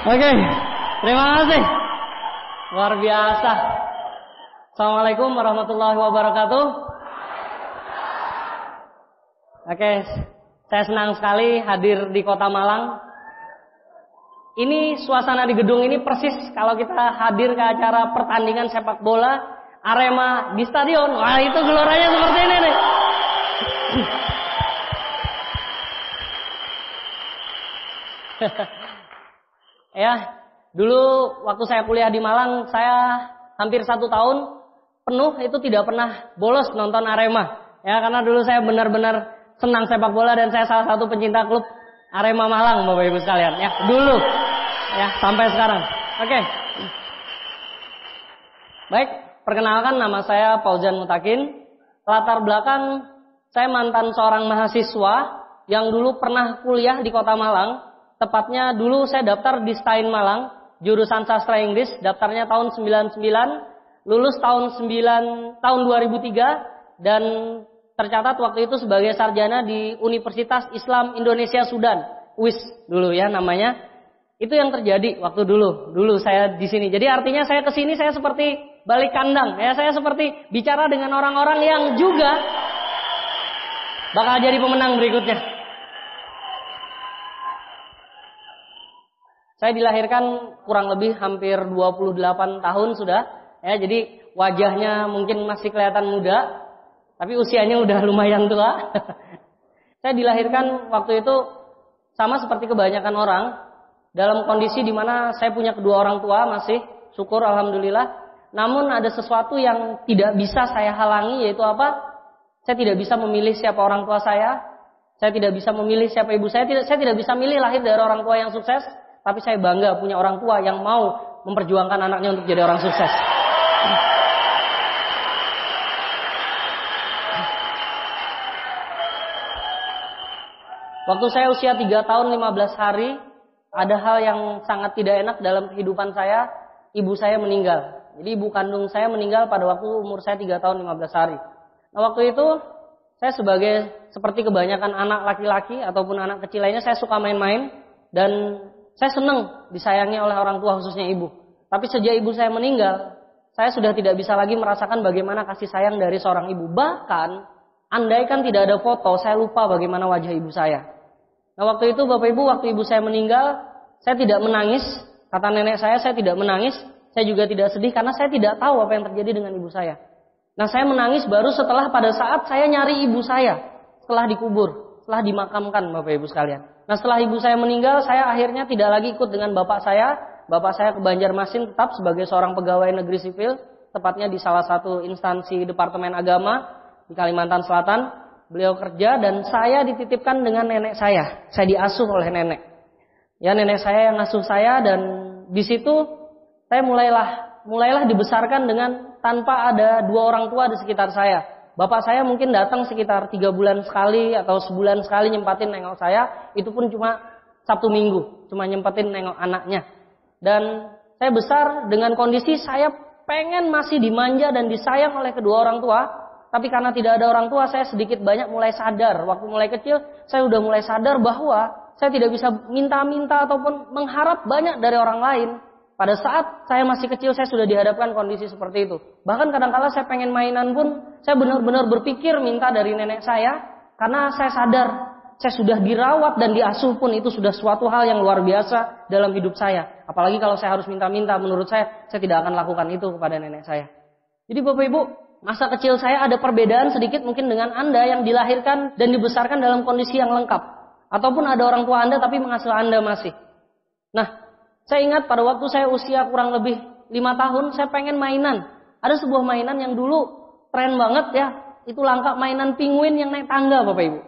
Oke, terima kasih. Luar biasa. Assalamualaikum warahmatullahi wabarakatuh. Oke, saya senang sekali hadir di Kota Malang. Ini suasana di gedung ini persis kalau kita hadir ke acara pertandingan sepak bola Arema di stadion. Wah, itu geloranya seperti ini nih. Ya, dulu waktu saya kuliah di Malang, saya hampir 1 tahun penuh itu tidak pernah bolos nonton Arema. Ya, karena dulu saya benar-benar senang sepak bola dan saya salah satu pencinta klub Arema Malang, Bapak Ibu sekalian. Ya, dulu. Ya, sampai sekarang. Oke. Baik, perkenalkan nama saya Fauzan Mutakin. Latar belakang saya mantan seorang mahasiswa yang dulu pernah kuliah di Kota Malang. Tepatnya dulu saya daftar di STAIN Malang, jurusan sastra Inggris, daftarnya tahun 99, lulus tahun 2003 dan tercatat waktu itu sebagai sarjana di Universitas Islam Indonesia Sudan, UIS dulu ya namanya. Itu yang terjadi waktu dulu saya di sini. Jadi artinya saya ke sini saya seperti balik kandang, ya saya seperti bicara dengan orang-orang yang juga bakal jadi pemenang berikutnya. Saya dilahirkan kurang lebih hampir 28 tahun sudah, ya jadi wajahnya mungkin masih kelihatan muda, tapi usianya udah lumayan tua. Saya dilahirkan waktu itu sama seperti kebanyakan orang, dalam kondisi di mana saya punya kedua orang tua masih, syukur alhamdulillah. Namun ada sesuatu yang tidak bisa saya halangi, yaitu apa? Saya tidak bisa memilih siapa orang tua saya tidak bisa memilih siapa ibu saya tidak bisa milih lahir dari orang tua yang sukses. Tapi saya bangga punya orang tua yang mau memperjuangkan anaknya untuk jadi orang sukses. Waktu saya usia 3 tahun 15 hari, ada hal yang sangat tidak enak dalam kehidupan saya. Ibu saya meninggal. Jadi ibu kandung saya meninggal pada waktu umur saya 3 tahun 15 hari. Nah waktu itu saya seperti kebanyakan anak laki-laki ataupun anak kecil lainnya, saya suka main-main dan saya senang disayangi oleh orang tua, khususnya ibu. Tapi sejak ibu saya meninggal, saya sudah tidak bisa lagi merasakan bagaimana kasih sayang dari seorang ibu. Bahkan, andaikan tidak ada foto, saya lupa bagaimana wajah ibu saya. Nah waktu itu Bapak Ibu, waktu ibu saya meninggal, saya tidak menangis. Kata nenek saya tidak menangis. Saya juga tidak sedih karena saya tidak tahu apa yang terjadi dengan ibu saya. Nah saya menangis baru setelah pada saat saya nyari ibu saya, setelah dikubur, setelah dimakamkan Bapak Ibu sekalian. Nah setelah ibu saya meninggal, saya akhirnya tidak lagi ikut dengan bapak saya. Bapak saya ke Banjarmasin tetap sebagai seorang pegawai negeri sipil, tepatnya di salah satu instansi Departemen Agama di Kalimantan Selatan. Beliau kerja dan saya dititipkan dengan nenek saya. Saya diasuh oleh nenek. Ya nenek saya yang ngasuh saya dan di situ saya mulailah dibesarkan dengan tanpa ada 2 orang tua di sekitar saya. Bapak saya mungkin datang sekitar 3 bulan sekali atau sebulan sekali nyempatin nengok saya. Itu pun cuma Sabtu Minggu, cuma nyempetin nengok anaknya. Dan saya besar dengan kondisi saya pengen masih dimanja dan disayang oleh kedua orang tua. Tapi karena tidak ada orang tua, saya sedikit banyak mulai sadar. Waktu mulai kecil, saya udah mulai sadar bahwa saya tidak bisa minta-minta ataupun mengharap banyak dari orang lain. Pada saat saya masih kecil, saya sudah dihadapkan kondisi seperti itu. Bahkan kadang-kala saya pengen mainan pun, saya benar-benar berpikir minta dari nenek saya. Karena saya sadar, saya sudah dirawat dan diasuh pun itu sudah suatu hal yang luar biasa dalam hidup saya. Apalagi kalau saya harus minta-minta, menurut saya tidak akan lakukan itu kepada nenek saya. Jadi Bapak Ibu, masa kecil saya ada perbedaan sedikit mungkin dengan Anda yang dilahirkan dan dibesarkan dalam kondisi yang lengkap. Ataupun ada orang tua Anda tapi mengasuh Anda masih. Nah, saya ingat pada waktu saya usia kurang lebih 5 tahun, saya pengen mainan. Ada sebuah mainan yang dulu tren banget ya. Itu langka, mainan penguin yang naik tangga Bapak Ibu.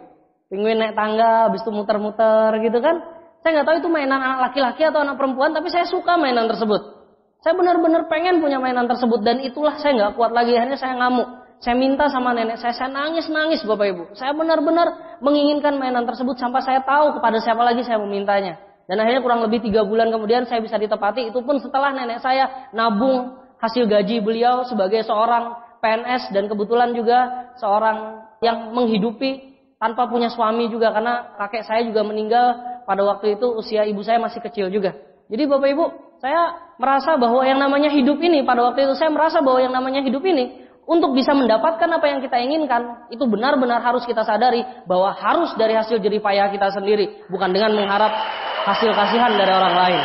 Penguin naik tangga, habis itu muter-muter gitu kan. Saya nggak tahu itu mainan anak laki-laki atau anak perempuan, tapi saya suka mainan tersebut. Saya benar-benar pengen punya mainan tersebut. Dan itulah saya nggak kuat lagi, akhirnya saya ngamuk. Saya minta sama nenek saya nangis-nangis Bapak Ibu. Saya benar-benar menginginkan mainan tersebut sampai saya tahu kepada siapa lagi saya memintanya. Dan akhirnya kurang lebih 3 bulan kemudian saya bisa ditepati. Itu pun setelah nenek saya nabung hasil gaji beliau sebagai seorang PNS. Dan kebetulan juga seorang yang menghidupi tanpa punya suami juga. Karena kakek saya juga meninggal pada waktu itu usia ibu saya masih kecil juga. Jadi Bapak Ibu, saya merasa bahwa yang namanya hidup ini, pada waktu itu saya merasa bahwa yang namanya hidup ini, untuk bisa mendapatkan apa yang kita inginkan, itu benar-benar harus kita sadari bahwa harus dari hasil jerih payah kita sendiri, bukan dengan mengharap hasil kasihan dari orang lain.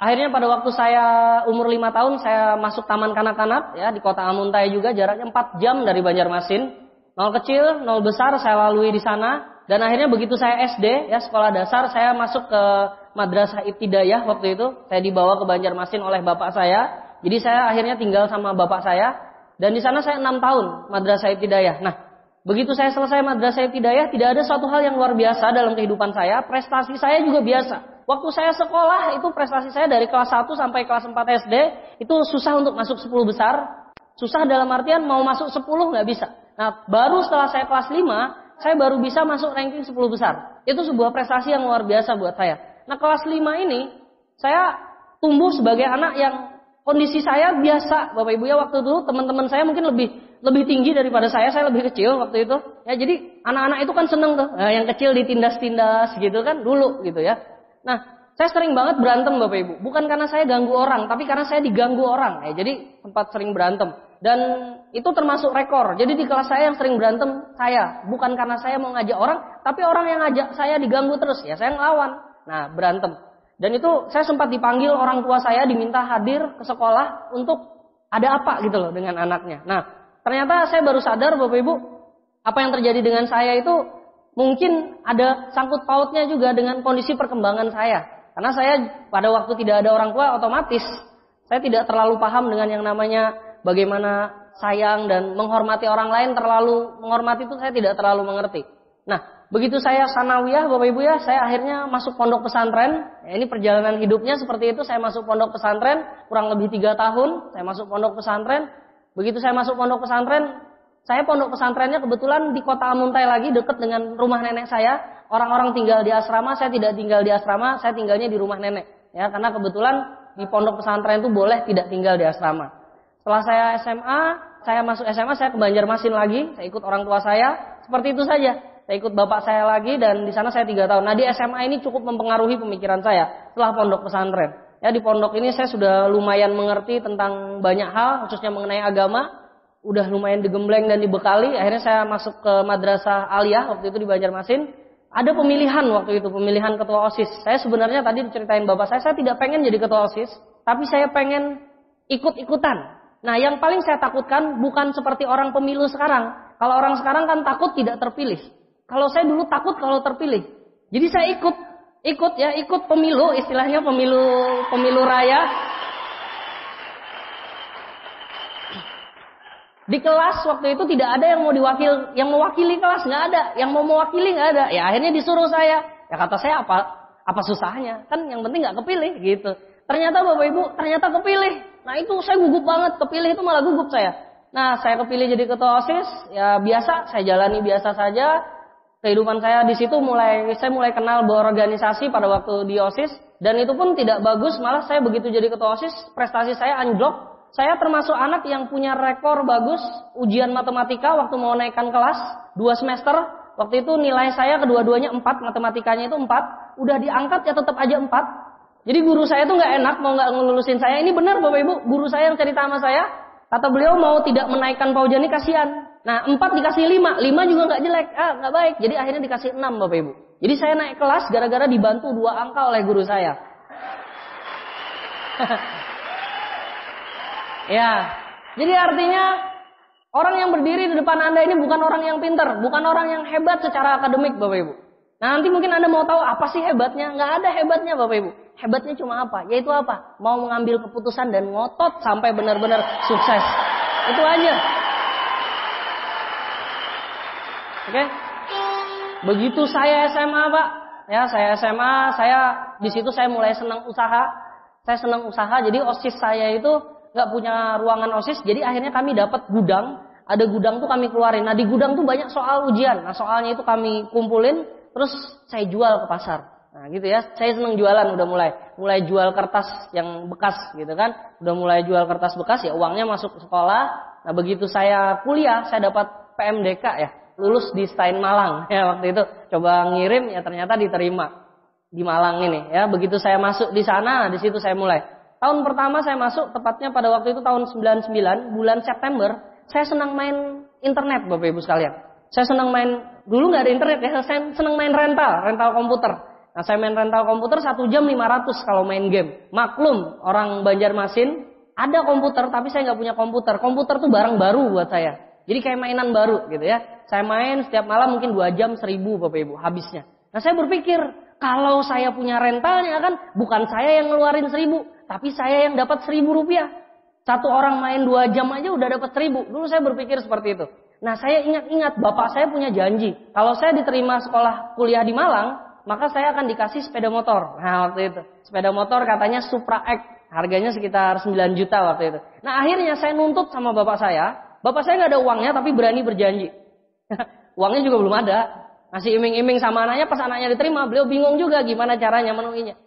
Akhirnya pada waktu saya umur 5 tahun, saya masuk taman kanak-kanak ya di kota Amuntai juga, jaraknya 4 jam dari Banjarmasin. Nol kecil, nol besar saya lalui di sana. Dan akhirnya begitu saya SD, ya sekolah dasar, saya masuk ke Madrasah Ibtidaiyah waktu itu. Saya dibawa ke Banjarmasin oleh bapak saya. Jadi saya akhirnya tinggal sama bapak saya. Dan di sana saya 6 tahun Madrasah Ibtidaiyah. Nah, begitu saya selesai Madrasah Ibtidaiyah, tidak ada suatu hal yang luar biasa dalam kehidupan saya. Prestasi saya juga biasa. Waktu saya sekolah, itu prestasi saya dari kelas 1 sampai kelas 4 SD, itu susah untuk masuk 10 besar. Susah dalam artian mau masuk 10 nggak bisa. Nah, baru setelah saya kelas 5, saya baru bisa masuk ranking 10 besar. Itu sebuah prestasi yang luar biasa buat saya. Nah, kelas 5 ini, saya tumbuh sebagai anak yang kondisi saya biasa. Bapak Ibu ya, waktu itu teman-teman saya mungkin lebih tinggi daripada saya lebih kecil waktu itu. Ya, jadi anak-anak itu kan seneng tuh. Nah, yang kecil ditindas-tindas gitu kan dulu gitu ya. Nah, saya sering banget berantem Bapak Ibu. Bukan karena saya ganggu orang, tapi karena saya diganggu orang. Ya, jadi sempat sering berantem. Dan itu termasuk rekor. Jadi di kelas saya yang sering berantem saya. Bukan karena saya mau ngajak orang, tapi orang yang ngajak saya diganggu terus. Ya, saya ngelawan. Nah, berantem. Dan itu saya sempat dipanggil orang tua saya, diminta hadir ke sekolah untuk ada apa gitu loh dengan anaknya. Nah, ternyata saya baru sadar Bapak Ibu, apa yang terjadi dengan saya itu mungkin ada sangkut pautnya juga dengan kondisi perkembangan saya. Karena saya pada waktu tidak ada orang tua, otomatis saya tidak terlalu paham dengan yang namanya bagaimana sayang dan menghormati orang lain. Terlalu menghormati itu saya tidak terlalu mengerti. Nah, begitu saya sanawiyah Bapak Ibu ya, saya akhirnya masuk pondok pesantren. Ya, ini perjalanan hidupnya seperti itu. Saya masuk pondok pesantren kurang lebih 3 tahun. Saya masuk pondok pesantren. Begitu saya masuk pondok pesantren, saya pondok pesantrennya kebetulan di kota Amuntai lagi, dekat dengan rumah nenek saya. Orang-orang tinggal di asrama, saya tidak tinggal di asrama, saya tinggalnya di rumah nenek. Ya, karena kebetulan di pondok pesantren itu boleh tidak tinggal di asrama. Setelah saya SMA, saya masuk SMA, saya ke Banjarmasin lagi, saya ikut orang tua saya. Seperti itu saja. Saya ikut bapak saya lagi dan di sana saya 3 tahun. Nah, di SMA ini cukup mempengaruhi pemikiran saya setelah pondok pesantren. Ya, di pondok ini saya sudah lumayan mengerti tentang banyak hal, khususnya mengenai agama. Udah lumayan digembleng dan dibekali. Akhirnya saya masuk ke Madrasah Aliyah waktu itu di Banjarmasin. Ada pemilihan waktu itu, pemilihan ketua OSIS. Saya sebenarnya tadi diceritain bapak saya tidak pengen jadi ketua OSIS, tapi saya pengen ikut-ikutan. Nah, yang paling saya takutkan bukan seperti orang pemilu sekarang. Kalau orang sekarang kan takut tidak terpilih. Kalau saya dulu takut kalau terpilih. Jadi saya ikut pemilu, istilahnya pemilu raya. Di kelas waktu itu tidak ada yang yang mewakili kelas, nggak ada. Yang mau mewakili nggak ada. Ya akhirnya disuruh saya. Ya kata saya apa susahnya? Kan yang penting nggak kepilih gitu. Ternyata Bapak Ibu, ternyata kepilih. Nah itu saya gugup banget, kepilih itu malah gugup saya. Nah saya kepilih jadi ketua OSIS, ya biasa, saya jalani biasa saja. Kehidupan saya di situ saya mulai kenal berorganisasi pada waktu di OSIS. Dan itu pun tidak bagus, malah saya begitu jadi ketua OSIS, prestasi saya anjlok. Saya termasuk anak yang punya rekor bagus ujian matematika waktu mau naikkan kelas 2 semester. Waktu itu nilai saya kedua-duanya 4, matematikanya itu 4. Udah diangkat ya tetap aja 4. Jadi guru saya tuh nggak enak mau nggak ngelulusin saya. Ini benar Bapak Ibu, guru saya yang cerita sama saya. Kata beliau mau tidak menaikkan Paujani kasihan. Nah 4 dikasih 5 juga nggak jelek, nggak baik. Jadi akhirnya dikasih 6 Bapak Ibu. Jadi saya naik kelas gara-gara dibantu 2 angka oleh guru saya. Ya, jadi artinya orang yang berdiri di depan Anda ini bukan orang yang pintar, bukan orang yang hebat secara akademik Bapak Ibu. Nah nanti mungkin Anda mau tahu apa sih hebatnya? Nggak ada hebatnya Bapak Ibu. Hebatnya cuma apa? Yaitu apa? Mau mengambil keputusan dan ngotot sampai benar-benar sukses. Itu aja. Oke? Begitu saya SMA Pak, ya saya SMA, di situ saya mulai senang usaha. Saya senang usaha, jadi OSIS saya itu nggak punya ruangan OSIS, jadi akhirnya kami dapat gudang. Ada gudang tuh kami keluarin. Nah di gudang tuh banyak soal ujian. Nah soalnya itu kami kumpulin, terus saya jual ke pasar. Nah gitu ya, saya seneng jualan udah mulai jual kertas yang bekas gitu kan. Udah mulai jual kertas bekas ya uangnya masuk ke sekolah. Nah begitu saya kuliah, saya dapat PMDK ya. lulus di Stein Malang ya waktu itu. Coba ngirim ya ternyata diterima di Malang ini ya. Begitu saya masuk di sana, di situ saya mulai. Tahun pertama saya masuk tepatnya pada waktu itu tahun 99 bulan September, saya senang main internet Bapak Ibu sekalian. Saya senang main, dulu nggak ada internet ya, saya senang main rental komputer. Nah saya main rental komputer 1 jam 500 kalau main game. Maklum orang Banjarmasin ada komputer tapi saya nggak punya komputer. Komputer tuh barang baru buat saya. Jadi kayak mainan baru gitu ya. Saya main setiap malam mungkin 2 jam 1.000 Bapak Ibu habisnya. Nah saya berpikir kalau saya punya rentalnya kan bukan saya yang ngeluarin 1.000. Tapi saya yang dapat 1.000 rupiah. Satu orang main 2 jam aja udah dapat 1.000. Dulu saya berpikir seperti itu. Nah saya ingat bapak saya punya janji. Kalau saya diterima sekolah kuliah di Malang, maka saya akan dikasih sepeda motor. Nah waktu itu. Sepeda motor katanya Supra X. Harganya sekitar 9 juta waktu itu. Nah akhirnya saya nuntut sama bapak saya. Bapak saya nggak ada uangnya tapi berani berjanji. Uangnya juga belum ada. Masih iming-iming sama anaknya. Pas anaknya diterima, beliau bingung juga gimana caranya memenuhinya.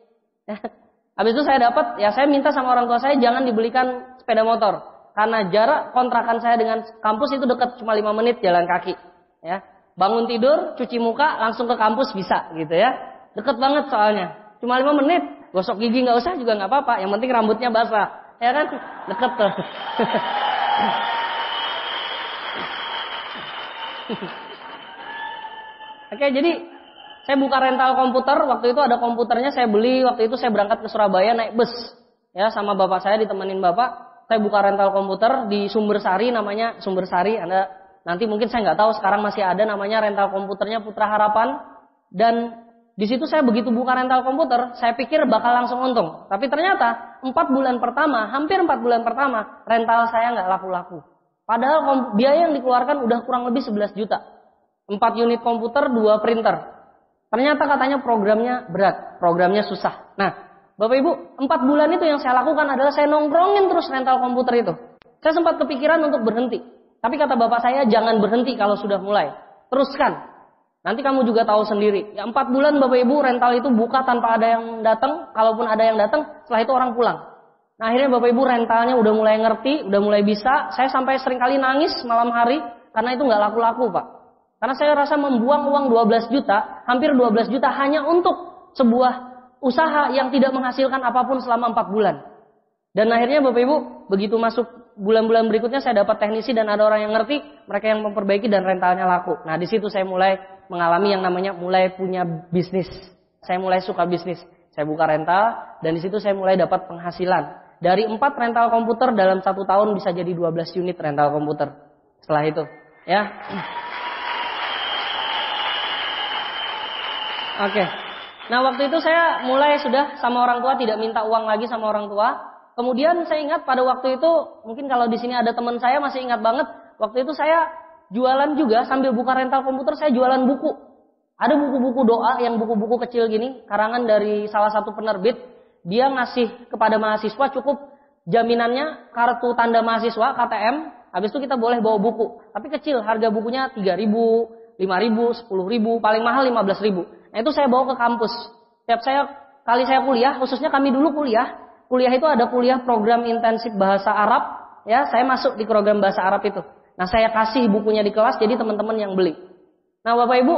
Habis itu saya dapat, ya saya minta sama orang tua saya jangan dibelikan sepeda motor. Karena jarak kontrakan saya dengan kampus itu dekat, cuma 5 menit jalan kaki. Ya, bangun tidur, cuci muka, langsung ke kampus bisa gitu ya. Dekat banget soalnya. Cuma 5 menit, gosok gigi nggak usah juga nggak apa-apa. Yang penting rambutnya basah. Ya kan? Deket tuh. Oke, jadi saya buka rental komputer, waktu itu ada komputernya saya beli, waktu itu saya berangkat ke Surabaya naik bus. Ya, sama bapak saya ditemenin bapak, saya buka rental komputer di Sumbersari namanya, Sumbersari, Anda nanti mungkin saya nggak tahu sekarang masih ada namanya rental komputernya Putra Harapan. Dan di situ saya begitu buka rental komputer, saya pikir bakal langsung untung. Tapi ternyata 4 bulan pertama, hampir 4 bulan pertama, rental saya nggak laku-laku. Padahal biaya yang dikeluarkan udah kurang lebih 11 juta. 4 unit komputer, 2 printer. Ternyata katanya programnya berat, programnya susah. Nah, Bapak Ibu, 4 bulan itu yang saya lakukan adalah saya nongkrongin terus rental komputer itu. Saya sempat kepikiran untuk berhenti. Tapi kata bapak saya, jangan berhenti kalau sudah mulai. Teruskan. Nanti kamu juga tahu sendiri. Ya 4 bulan Bapak Ibu rental itu buka tanpa ada yang datang. Kalaupun ada yang datang, setelah itu orang pulang. Nah akhirnya Bapak Ibu rentalnya udah mulai ngerti, udah mulai bisa. Saya sampai seringkali nangis malam hari karena itu nggak laku-laku Pak. Karena saya rasa membuang uang 12 juta, hampir 12 juta hanya untuk sebuah usaha yang tidak menghasilkan apapun selama 4 bulan. Dan akhirnya Bapak Ibu, begitu masuk bulan-bulan berikutnya saya dapat teknisi dan ada orang yang ngerti, mereka yang memperbaiki dan rentalnya laku. Nah di situ saya mulai mengalami yang namanya mulai punya bisnis. Saya mulai suka bisnis. Saya buka rental dan di situ saya mulai dapat penghasilan. Dari 4 rental komputer dalam 1 tahun bisa jadi 12 unit rental komputer. Setelah itu, ya. Oke. Nah waktu itu saya mulai sudah sama orang tua, tidak minta uang lagi sama orang tua. Kemudian saya ingat pada waktu itu, mungkin kalau di sini ada teman saya masih ingat banget. Waktu itu saya jualan juga sambil buka rental komputer, saya jualan buku. Ada buku-buku doa yang buku-buku kecil gini, karangan dari salah satu penerbit. Dia ngasih kepada mahasiswa cukup jaminannya kartu tanda mahasiswa KTM. Habis itu kita boleh bawa buku. Tapi kecil, harga bukunya 3.000, 5.000, 10.000, paling mahal 15.000. Nah itu saya bawa ke kampus. Setiap kali saya kuliah, khususnya kami dulu kuliah itu ada kuliah program intensif bahasa Arab. Ya, saya masuk di program bahasa Arab itu. Nah saya kasih bukunya di kelas, jadi teman-teman yang beli. Nah Bapak Ibu,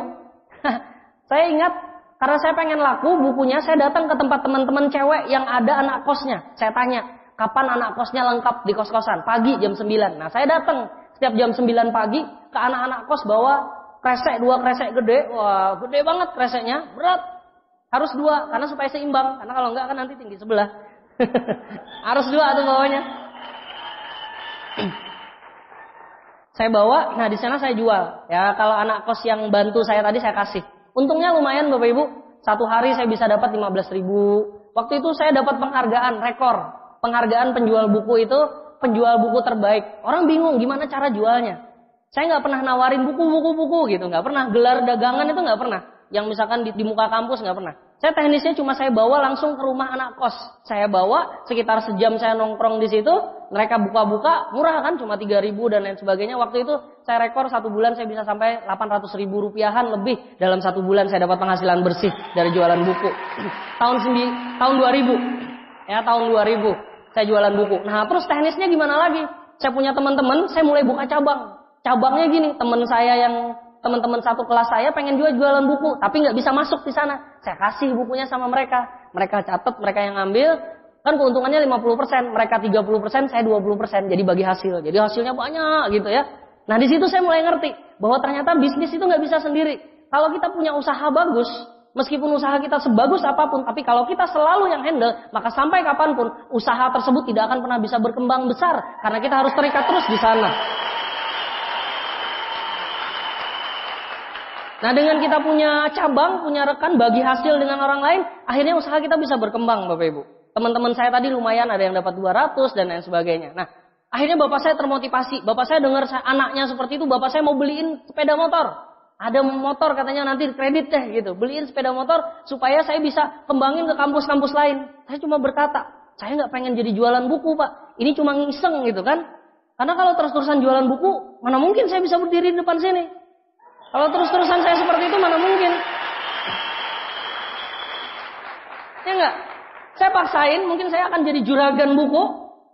saya ingat karena saya pengen laku bukunya, saya datang ke tempat teman-teman cewek yang ada anak kosnya. Saya tanya, kapan anak kosnya lengkap di kos-kosan? Pagi jam 9. Nah saya datang setiap jam 9 pagi ke anak-anak kos bawa kresek, 2 kresek gede. Wah, gede banget kreseknya, berat. Harus 2, karena supaya seimbang. Karena kalau enggak kan nanti tinggi sebelah. Harus 2 tuh bawanya. Saya bawa, nah di sana saya jual. Ya, kalau anak kos yang bantu saya tadi saya kasih. Untungnya lumayan Bapak Ibu. 1 hari saya bisa dapat 15.000. Waktu itu saya dapat penghargaan, rekor. Penghargaan penjual buku itu, penjual buku terbaik. Orang bingung gimana cara jualnya. Saya nggak pernah nawarin buku-buku gitu, nggak pernah. Gelar dagangan itu nggak pernah. Yang misalkan di muka kampus nggak pernah. Saya teknisnya cuma saya bawa langsung ke rumah anak kos. Saya bawa sekitar sejam saya nongkrong di situ. Mereka buka-buka, murah kan, cuma 3.000 dan lain sebagainya. Waktu itu saya rekor 1 bulan saya bisa sampai 800.000 rupiahan lebih. Dalam 1 bulan saya dapat penghasilan bersih dari jualan buku. tahun 2000. Ya, tahun 2000 saya jualan buku. Nah, terus teknisnya gimana lagi? Saya punya teman-teman, saya mulai buka cabang. Cabangnya gini, teman saya yang teman-teman satu kelas saya pengen jualan buku, tapi nggak bisa masuk di sana. Saya kasih bukunya sama mereka. Mereka catat, mereka yang ambil. Kan keuntungannya 50%, mereka 30%, saya 20%. Jadi bagi hasil. Jadi hasilnya banyak gitu ya. Nah di situ saya mulai ngerti bahwa ternyata bisnis itu nggak bisa sendiri. Kalau kita punya usaha bagus, meskipun usaha kita sebagus apapun, tapi kalau kita selalu yang handle, maka sampai kapanpun usaha tersebut tidak akan pernah bisa berkembang besar, karena kita harus terikat terus di sana. Nah dengan kita punya cabang, punya rekan, bagi hasil dengan orang lain, akhirnya usaha kita bisa berkembang Bapak Ibu. Teman-teman saya tadi lumayan ada yang dapat 200 dan lain sebagainya. Nah akhirnya bapak saya termotivasi, bapak saya dengar anaknya seperti itu, bapak saya mau beliin sepeda motor. Ada motor katanya nanti kredit deh gitu. Beliin sepeda motor supaya saya bisa kembangin ke kampus-kampus lain. Saya cuma berkata, saya nggak pengen jadi jualan buku Pak. Ini cuma ngiseng gitu kan. Karena kalau terus-terusan jualan buku, mana mungkin saya bisa berdiri di depan sini. Kalau terus-terusan saya seperti itu, mana mungkin. Ya nggak? Saya paksain, mungkin saya akan jadi juragan buku.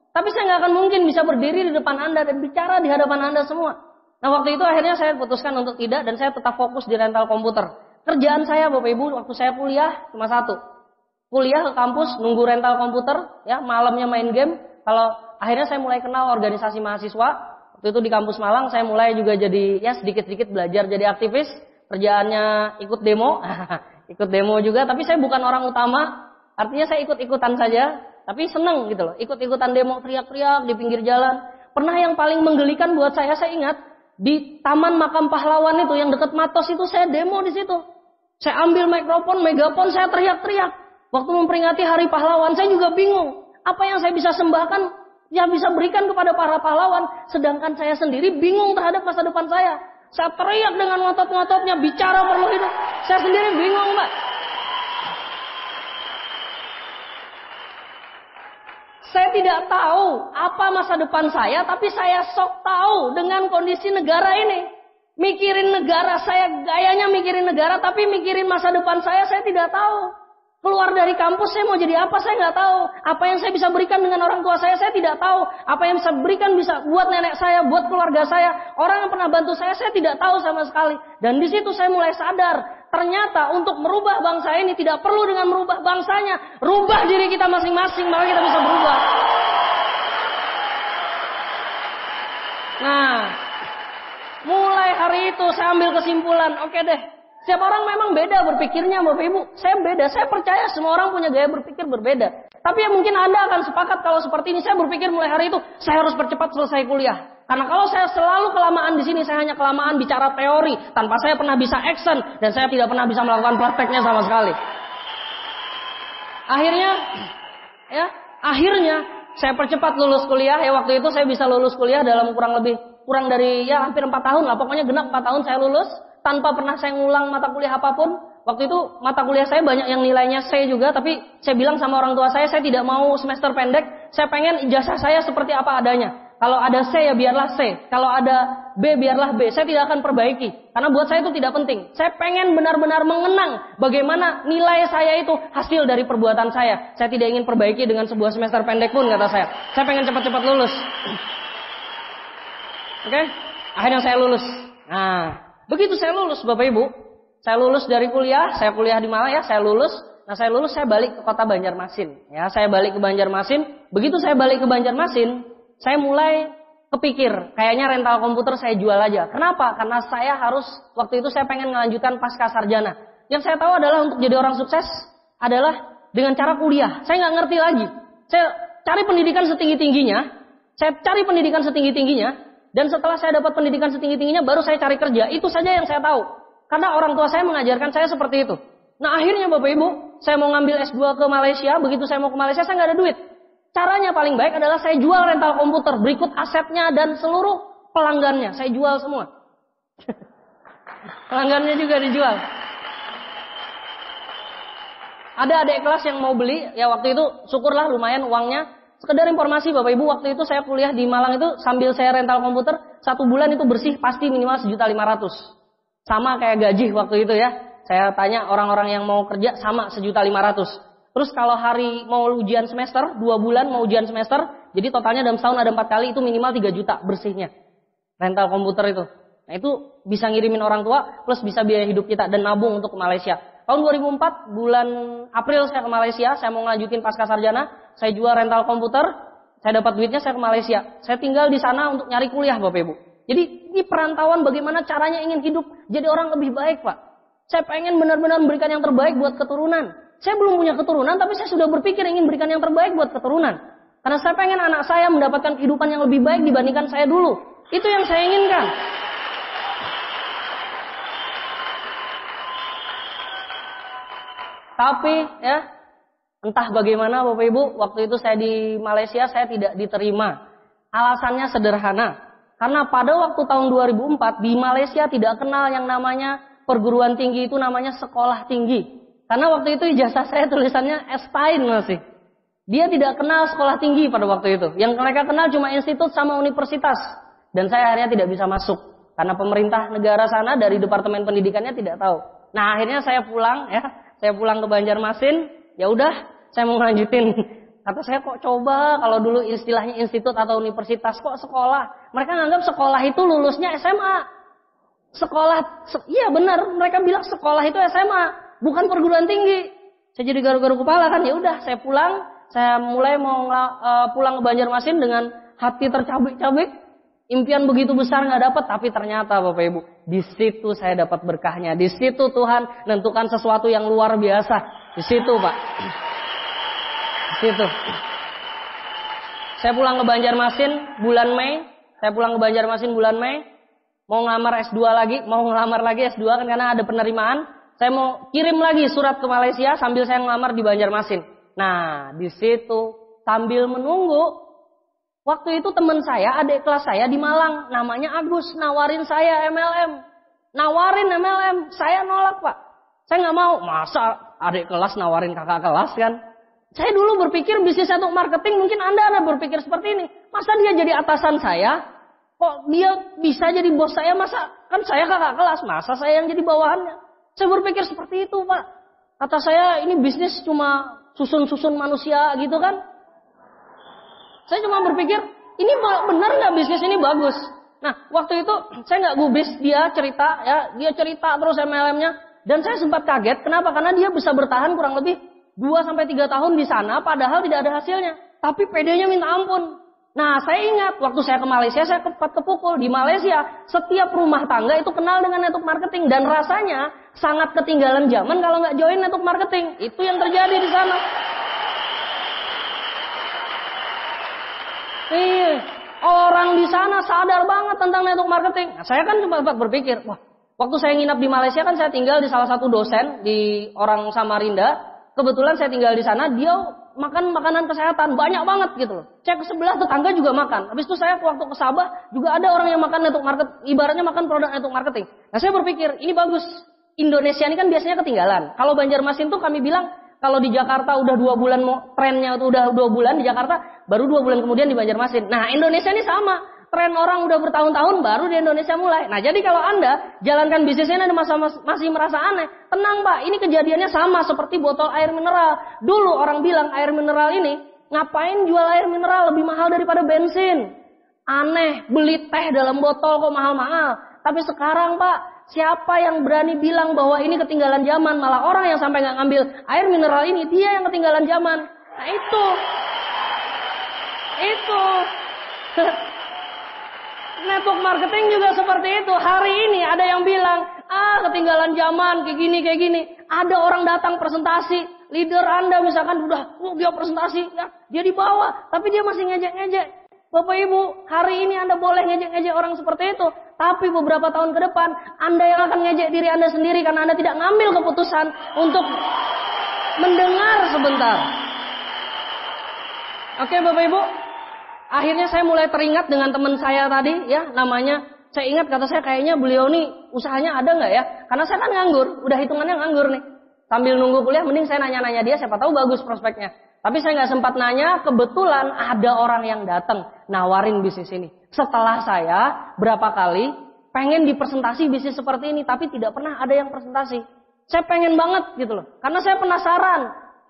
Tapi saya nggak akan mungkin bisa berdiri di depan Anda dan bicara di hadapan Anda semua. Nah waktu itu akhirnya saya putuskan untuk tidak dan saya tetap fokus di rental komputer. Kerjaan saya Bapak Ibu waktu saya kuliah cuma satu. Kuliah ke kampus nunggu rental komputer, ya malamnya main game. Kalau akhirnya saya mulai kenal organisasi mahasiswa. Waktu itu di kampus Malang saya mulai juga jadi ya sedikit-sedikit belajar jadi aktivis. Kerjaannya ikut demo, ikut demo juga. Tapi saya bukan orang utama. Artinya saya ikut-ikutan saja. Tapi seneng gitu loh. Ikut-ikutan demo teriak-teriak di pinggir jalan. Pernah yang paling menggelikan buat saya ingat. Di Taman Makam Pahlawan itu yang dekat Matos itu saya demo di situ. Saya ambil mikrofon, megapon, saya teriak-teriak. Waktu memperingati Hari Pahlawan, saya juga bingung. Apa yang saya bisa sembahkan, yang bisa berikan kepada para pahlawan. Sedangkan saya sendiri bingung terhadap masa depan saya. Saya teriak dengan ngotot-ngototnya, bicara perlu hidup. Saya sendiri bingung Mbak. Saya tidak tahu apa masa depan saya, tapi saya sok tahu dengan kondisi negara ini. Mikirin negara, saya gayanya mikirin negara, tapi mikirin masa depan saya tidak tahu. Keluar dari kampus, saya mau jadi apa, saya nggak tahu. Apa yang saya bisa berikan dengan orang tua saya tidak tahu. Apa yang bisa berikan bisa buat nenek saya, buat keluarga saya. Orang yang pernah bantu saya tidak tahu sama sekali. Dan di situ saya mulai sadar. Ternyata untuk merubah bangsa ini tidak perlu dengan merubah bangsanya. Rubah diri kita masing-masing, maka kita bisa berubah. Nah, mulai hari itu saya ambil kesimpulan. Oke deh, setiap orang memang beda berpikirnya Bapak Ibu. Saya beda, saya percaya semua orang punya gaya berpikir berbeda. Tapi ya mungkin Anda akan sepakat kalau seperti ini. Saya berpikir mulai hari itu, saya harus percepat selesai kuliah. Karena kalau saya selalu kelamaan di sini, saya hanya kelamaan bicara teori tanpa saya pernah bisa action dan saya tidak pernah bisa melakukan prakteknya sama sekali. Akhirnya saya percepat lulus kuliah. Ya waktu itu saya bisa lulus kuliah dalam kurang dari ya hampir 4 tahun lah. Pokoknya genap 4 tahun saya lulus tanpa pernah saya ngulang mata kuliah apapun. Waktu itu mata kuliah saya banyak yang nilainya C juga, tapi saya bilang sama orang tua saya tidak mau semester pendek. Saya pengen ijazah saya seperti apa adanya. Kalau ada C ya biarlah C. Kalau ada B biarlah B. Saya tidak akan perbaiki. Karena buat saya itu tidak penting. Saya pengen benar-benar mengenang bagaimana nilai saya itu hasil dari perbuatan saya. Saya tidak ingin perbaiki dengan sebuah semester pendek pun kata saya. Saya pengen cepat-cepat lulus. Oke? Akhirnya saya lulus. Nah, begitu saya lulus Bapak Ibu. Saya lulus dari kuliah. Saya kuliah di Malang ya. Saya lulus. Nah saya lulus saya balik ke kota Banjarmasin. Ya, saya balik ke Banjarmasin. Begitu saya balik ke Banjarmasin. Saya mulai kepikir, kayaknya rental komputer saya jual aja. Kenapa? Karena saya harus, waktu itu saya pengen melanjutkan pasca sarjana. Yang saya tahu adalah untuk jadi orang sukses adalah dengan cara kuliah. Saya nggak ngerti lagi. Saya cari pendidikan setinggi-tingginya. Dan setelah saya dapat pendidikan setinggi-tingginya, baru saya cari kerja. Itu saja yang saya tahu. Karena orang tua saya mengajarkan saya seperti itu. Nah akhirnya Bapak Ibu, saya mau ngambil S2 ke Malaysia. Begitu saya mau ke Malaysia, saya nggak ada duit. Caranya paling baik adalah saya jual rental komputer, berikut asetnya dan seluruh pelanggannya. Saya jual semua. Pelanggannya juga dijual. Ada adik kelas yang mau beli, ya waktu itu syukurlah lumayan uangnya. Sekedar informasi Bapak Ibu, waktu itu saya kuliah di Malang itu sambil saya rental komputer, 1 bulan itu bersih pasti minimal 1.500.000. Sama kayak gaji waktu itu ya. Saya tanya orang-orang yang mau kerja sama 1.500.000. Terus kalau hari mau ujian semester, 2 bulan mau ujian semester, jadi totalnya dalam setahun ada 4 kali, itu minimal 3 juta bersihnya. Rental komputer itu. Nah itu bisa ngirimin orang tua plus bisa biaya hidup kita dan nabung untuk ke Malaysia. Tahun 2004 bulan April saya ke Malaysia, saya mau ngelanjutin pasca sarjana, saya jual rental komputer, saya dapat duitnya saya ke Malaysia. Saya tinggal di sana untuk nyari kuliah Bapak Ibu. Jadi ini perantauan bagaimana caranya ingin hidup jadi orang lebih baik Pak. Saya pengen benar-benar memberikan yang terbaik buat keturunan. Saya belum punya keturunan tapi saya sudah berpikir ingin berikan yang terbaik buat keturunan. Karena saya pengen anak saya mendapatkan kehidupan yang lebih baik dibandingkan saya dulu. Itu yang saya inginkan. Tapi ya, entah bagaimana Bapak Ibu, waktu itu saya di Malaysia saya tidak diterima. Alasannya sederhana. Karena pada waktu tahun 2004 di Malaysia tidak kenal yang namanya perguruan tinggi, itu namanya sekolah tinggi. Karena waktu itu ijazah saya tulisannya S-Tain masih. Dia tidak kenal sekolah tinggi pada waktu itu. Yang mereka kenal cuma institut sama universitas. Dan saya akhirnya tidak bisa masuk. Karena pemerintah negara sana dari departemen pendidikannya tidak tahu. Nah akhirnya saya pulang ya. Saya pulang ke Banjarmasin. Ya udah saya mau lanjutin. Kata saya kok coba kalau dulu istilahnya institut atau universitas kok sekolah. Mereka nganggap sekolah itu lulusnya SMA. Iya benar. Mereka bilang sekolah itu SMA. Bukan perguruan tinggi. Saya jadi garu-garu kepala kan. Ya udah saya pulang. Saya mulai mau pulang ke Banjarmasin dengan hati tercabik-cabik. Impian begitu besar nggak dapat, tapi ternyata Bapak Ibu, di situ saya dapat berkahnya. Di situ Tuhan menentukan sesuatu yang luar biasa. Di situ Pak. Di situ. Saya pulang ke Banjarmasin bulan Mei. Mau ngelamar S2 lagi, mau ngelamar lagi S2 kan karena ada penerimaan. Saya mau kirim lagi surat ke Malaysia sambil saya ngelamar di Banjarmasin. Nah, di situ sambil menunggu, waktu itu teman saya, adik kelas saya di Malang, namanya Agus, nawarin saya MLM. Saya nolak Pak. Saya nggak mau, masa adik kelas nawarin kakak kelas kan? Saya dulu berpikir bisnis network marketing, mungkin Anda berpikir seperti ini. Masa dia jadi atasan saya? Kok dia bisa jadi bos saya? Masa kan saya kakak kelas, masa saya yang jadi bawahannya? Saya berpikir seperti itu Pak. Kata saya ini bisnis cuma susun-susun manusia gitu kan. Saya cuma berpikir, ini benar nggak bisnis ini bagus? Nah, waktu itu saya nggak gubris dia cerita terus MLM-nya, dan saya sempat kaget. Kenapa? Karena dia bisa bertahan kurang lebih 2-3 tahun di sana, padahal tidak ada hasilnya. Tapi PD-nya minta ampun. Nah, saya ingat waktu saya ke Malaysia, saya kepukul. Di Malaysia, setiap rumah tangga itu kenal dengan network marketing, dan rasanya sangat ketinggalan zaman kalau nggak join network marketing. Itu yang terjadi di sana. Orang di sana sadar banget tentang network marketing. Nah, saya kan cuma berpikir, wah, waktu saya nginap di Malaysia kan saya tinggal di salah satu dosen di orang Samarinda. Kebetulan saya tinggal di sana, dia makan makanan kesehatan banyak banget gitu loh. Saya ke sebelah tetangga juga makan. Habis itu saya waktu ke Sabah juga ada orang yang makan network marketing, ibaratnya makan produk network marketing. Nah, saya berpikir ini bagus. Indonesia ini kan biasanya ketinggalan. Kalau Banjarmasin tuh kami bilang kalau di Jakarta udah 2 bulan, trennya itu udah 2 bulan di Jakarta, baru 2 bulan kemudian di Banjarmasin. Nah, Indonesia ini sama. Tren orang udah bertahun-tahun baru di Indonesia mulai. Nah, jadi kalau Anda jalankan bisnisnya Anda masih merasa aneh, tenang Pak, ini kejadiannya sama seperti botol air mineral. Dulu orang bilang air mineral ini, ngapain jual air mineral lebih mahal daripada bensin? Aneh, beli teh dalam botol kok mahal-mahal. Tapi sekarang Pak, siapa yang berani bilang bahwa ini ketinggalan zaman? Malah orang yang sampai nggak ngambil air mineral ini, dia yang ketinggalan zaman. Nah itu. Network marketing juga seperti itu. Hari ini ada yang bilang, ketinggalan zaman, kayak gini. Ada orang datang presentasi, leader Anda misalkan dia presentasi, ya, dia di bawah, tapi dia masih ngejek-ngejek. Bapak Ibu, hari ini Anda boleh ngejek-ngejek orang seperti itu, tapi beberapa tahun ke depan, Anda yang akan ngejek diri Anda sendiri karena Anda tidak ngambil keputusan untuk mendengar sebentar. Oke Bapak Ibu, akhirnya saya mulai teringat dengan teman saya tadi, ya, namanya, saya ingat kata saya kayaknya beliau nih usahanya ada nggak ya? Karena saya kan nganggur, udah hitungannya nganggur nih. Sambil nunggu kuliah, mending saya nanya-nanya dia, siapa tahu bagus prospeknya. Tapi saya nggak sempat nanya, kebetulan ada orang yang datang nawarin bisnis ini. Setelah saya berapa kali pengen dipresentasi bisnis seperti ini, tapi tidak pernah ada yang presentasi. Saya pengen banget gitu loh, karena saya penasaran.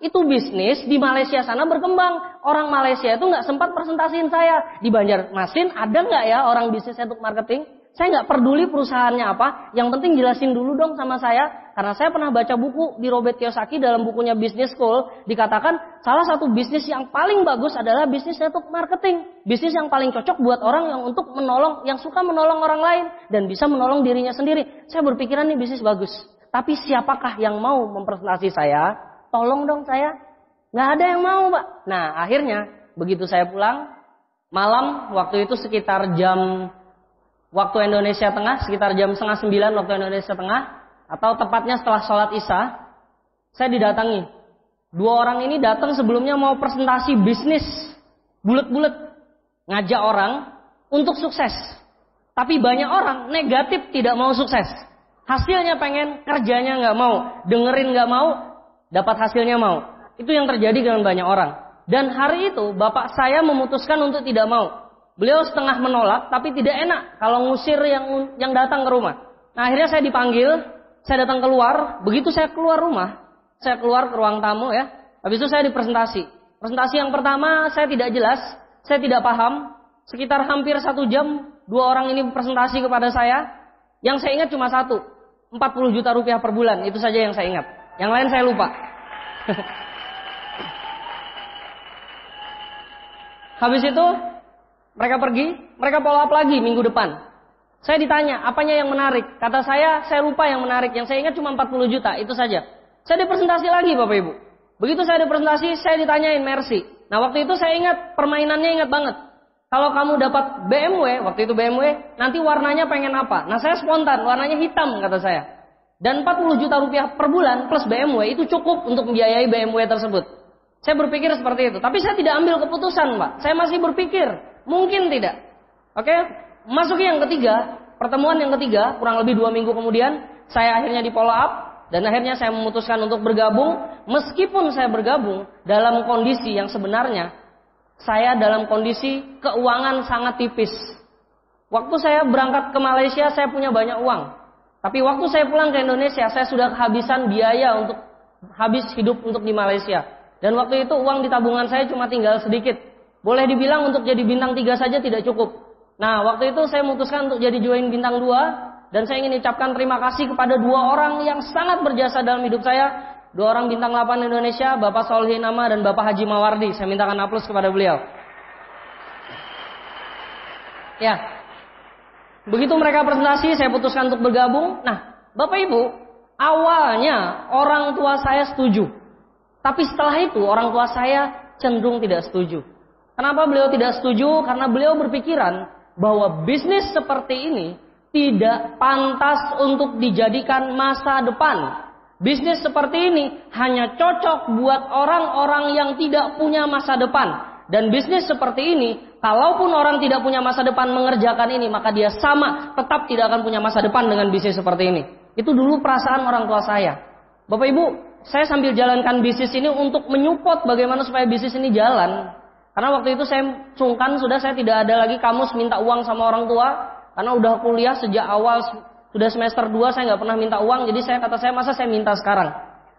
Itu bisnis di Malaysia sana berkembang. Orang Malaysia itu nggak sempat presentasiin saya. Di Banjarmasin ada nggak ya orang bisnis network marketing? Saya nggak peduli perusahaannya apa, yang penting jelasin dulu dong sama saya. Karena saya pernah baca buku di Robert Kiyosaki dalam bukunya Business School, dikatakan salah satu bisnis yang paling bagus adalah bisnis network marketing. Bisnis yang paling cocok buat orang yang untuk menolong, yang suka menolong orang lain dan bisa menolong dirinya sendiri. Saya berpikiran nih bisnis bagus. Tapi siapakah yang mau mempresentasi saya? Tolong dong saya. Nggak ada yang mau, Pak. Nah, akhirnya begitu saya pulang, malam waktu itu sekitar jam waktu Indonesia Tengah, sekitar jam 8:30 waktu Indonesia Tengah, atau tepatnya setelah sholat Isya, saya didatangi. 2 orang ini datang sebelumnya mau presentasi bisnis, bulet-bulet, ngajak orang untuk sukses. Tapi banyak orang negatif tidak mau sukses. Hasilnya pengen, kerjanya nggak mau, dengerin nggak mau, dapat hasilnya mau. Itu yang terjadi dengan banyak orang. Dan hari itu bapak saya memutuskan untuk tidak mau. Beliau setengah menolak, tapi tidak enak kalau ngusir yang datang ke rumah. Nah, akhirnya saya dipanggil, saya datang keluar. Begitu saya keluar rumah, saya keluar ke ruang tamu ya. Habis itu saya dipresentasi. Presentasi yang pertama saya tidak jelas, saya tidak paham. Sekitar hampir 1 jam, 2 orang ini presentasi kepada saya. Yang saya ingat cuma satu, 40 juta rupiah per bulan. Itu saja yang saya ingat. Yang lain saya lupa. Habis itu mereka pergi, mereka follow up lagi minggu depan. Saya ditanya, apanya yang menarik? Kata saya lupa yang menarik. Yang saya ingat cuma 40 juta, itu saja. Saya dipresentasi lagi Bapak Ibu. Begitu saya dipresentasi, saya ditanyain Mercy. Nah, waktu itu saya ingat, permainannya ingat banget. Kalau kamu dapat BMW, waktu itu BMW, nanti warnanya pengen apa? Nah, saya spontan, warnanya hitam, kata saya. Dan 40 juta rupiah per bulan plus BMW, itu cukup untuk membiayai BMW tersebut. Saya berpikir seperti itu. Tapi saya tidak ambil keputusan, Pak. Saya masih berpikir. Mungkin tidak. Oke, masuk yang ketiga, pertemuan yang ketiga, kurang lebih 2 minggu kemudian, saya akhirnya di follow up, dan akhirnya saya memutuskan untuk bergabung, meskipun saya bergabung dalam kondisi yang sebenarnya, saya dalam kondisi keuangan sangat tipis. Waktu saya berangkat ke Malaysia, saya punya banyak uang. Tapi waktu saya pulang ke Indonesia, saya sudah kehabisan biaya untuk habis hidup untuk di Malaysia. Dan waktu itu uang di tabungan saya cuma tinggal sedikit. Boleh dibilang untuk jadi bintang 3 saja tidak cukup. Nah, waktu itu saya memutuskan untuk jadi join bintang 2. Dan saya ingin ucapkan terima kasih kepada 2 orang yang sangat berjasa dalam hidup saya. 2 orang bintang 8 Indonesia, Bapak Solihin Nama dan Bapak Haji Mawardi. Saya mintakan aplaus kepada beliau. Ya, begitu mereka presentasi, saya putuskan untuk bergabung. Nah, Bapak Ibu, awalnya orang tua saya setuju. Tapi setelah itu orang tua saya cenderung tidak setuju. Kenapa beliau tidak setuju? Karena beliau berpikiran bahwa bisnis seperti ini tidak pantas untuk dijadikan masa depan. Bisnis seperti ini hanya cocok buat orang-orang yang tidak punya masa depan. Dan bisnis seperti ini, kalaupun orang tidak punya masa depan mengerjakan ini, maka dia sama, tetap tidak akan punya masa depan dengan bisnis seperti ini. Itu dulu perasaan orang tua saya. Bapak Ibu, saya sambil jalankan bisnis ini untuk menyupport bagaimana supaya bisnis ini jalan. Karena waktu itu saya sungkan, saya tidak ada lagi kamus minta uang sama orang tua. Karena udah kuliah sejak awal, sudah semester 2 saya nggak pernah minta uang. Jadi masa saya minta sekarang.